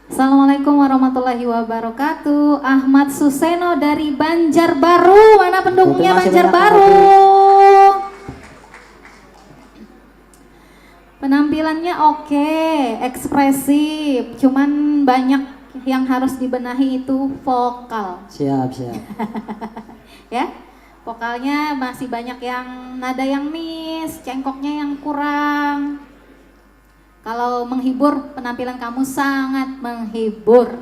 Assalamualaikum warahmatullahi wabarakatuh. Ahmad Suseno dari Banjarbaru. Mana pendukungnya Banjarbaru? Penampilannya oke, ekspresif. Cuman banyak yang harus dibenahi itu vokal. Siap, siap. Ya, vokalnya masih banyak yang nada yang miss, cengkoknya yang kurang. Kalau menghibur, penampilan kamu sangat menghibur.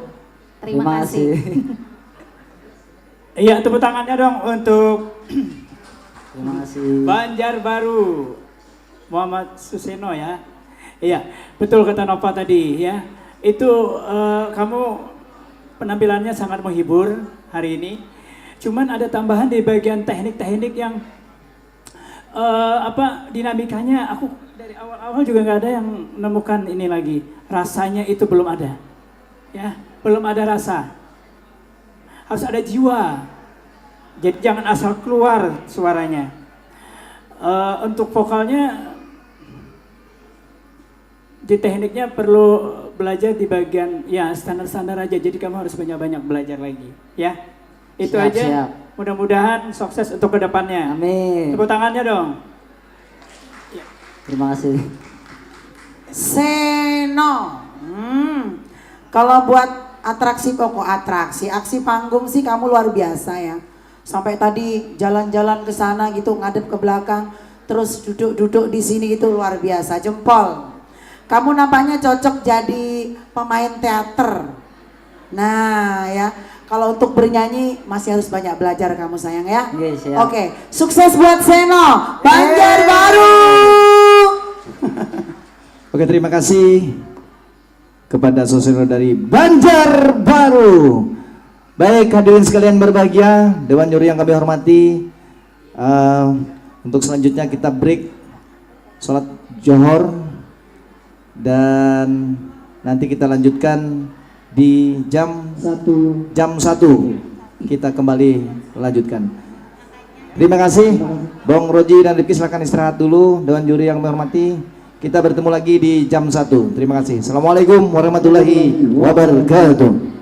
Terima kasih. Iya, tepuk tangannya dong untuk Terima kasih. Banjarbaru Muhammad Suseno ya. Iya, betul kata Nova tadi ya. Itu kamu penampilannya sangat menghibur hari ini. Cuman ada tambahan di bagian teknik-teknik yang dinamikanya aku dari awal-awal juga nggak ada yang menemukan ini lagi. Rasanya itu belum ada. Ya, belum ada rasa. Harus ada jiwa. Jadi jangan asal keluar suaranya. Untuk vokalnya di tekniknya perlu belajar di bagian ya standar-standar aja. Jadi kamu harus banyak-banyak belajar lagi, ya. Itu Siap, aja. siap. Mudah-mudahan sukses untuk kedepannya. Amin. Tepuk tangannya dong. Terima kasih. Seno. Kalau buat atraksi pokok atraksi, aksi panggung sih kamu luar biasa ya. Sampai tadi jalan-jalan ke sana gitu, ngadep ke belakang, terus duduk-duduk di sini gitu luar biasa. Jempol. Kamu nampaknya cocok jadi pemain teater. Nah ya, kalau untuk bernyanyi masih harus banyak belajar kamu sayang ya. Oke, sukses buat Seno, Banjarbaru. Oke, terima kasih kepada Suseno dari Banjarbaru. Baik, hadirin sekalian berbahagia, Dewan Juri yang kami hormati. Untuk selanjutnya kita break sholat Johor dan nanti kita lanjutkan di jam 1 kita kembali lanjutkan. Terima kasih Bong Roji dan Rifki, silakan istirahat dulu. Dewan Juri yang menghormati, kita bertemu lagi di jam 1. Terima kasih. Assalamualaikum warahmatullahi wabarakatuh.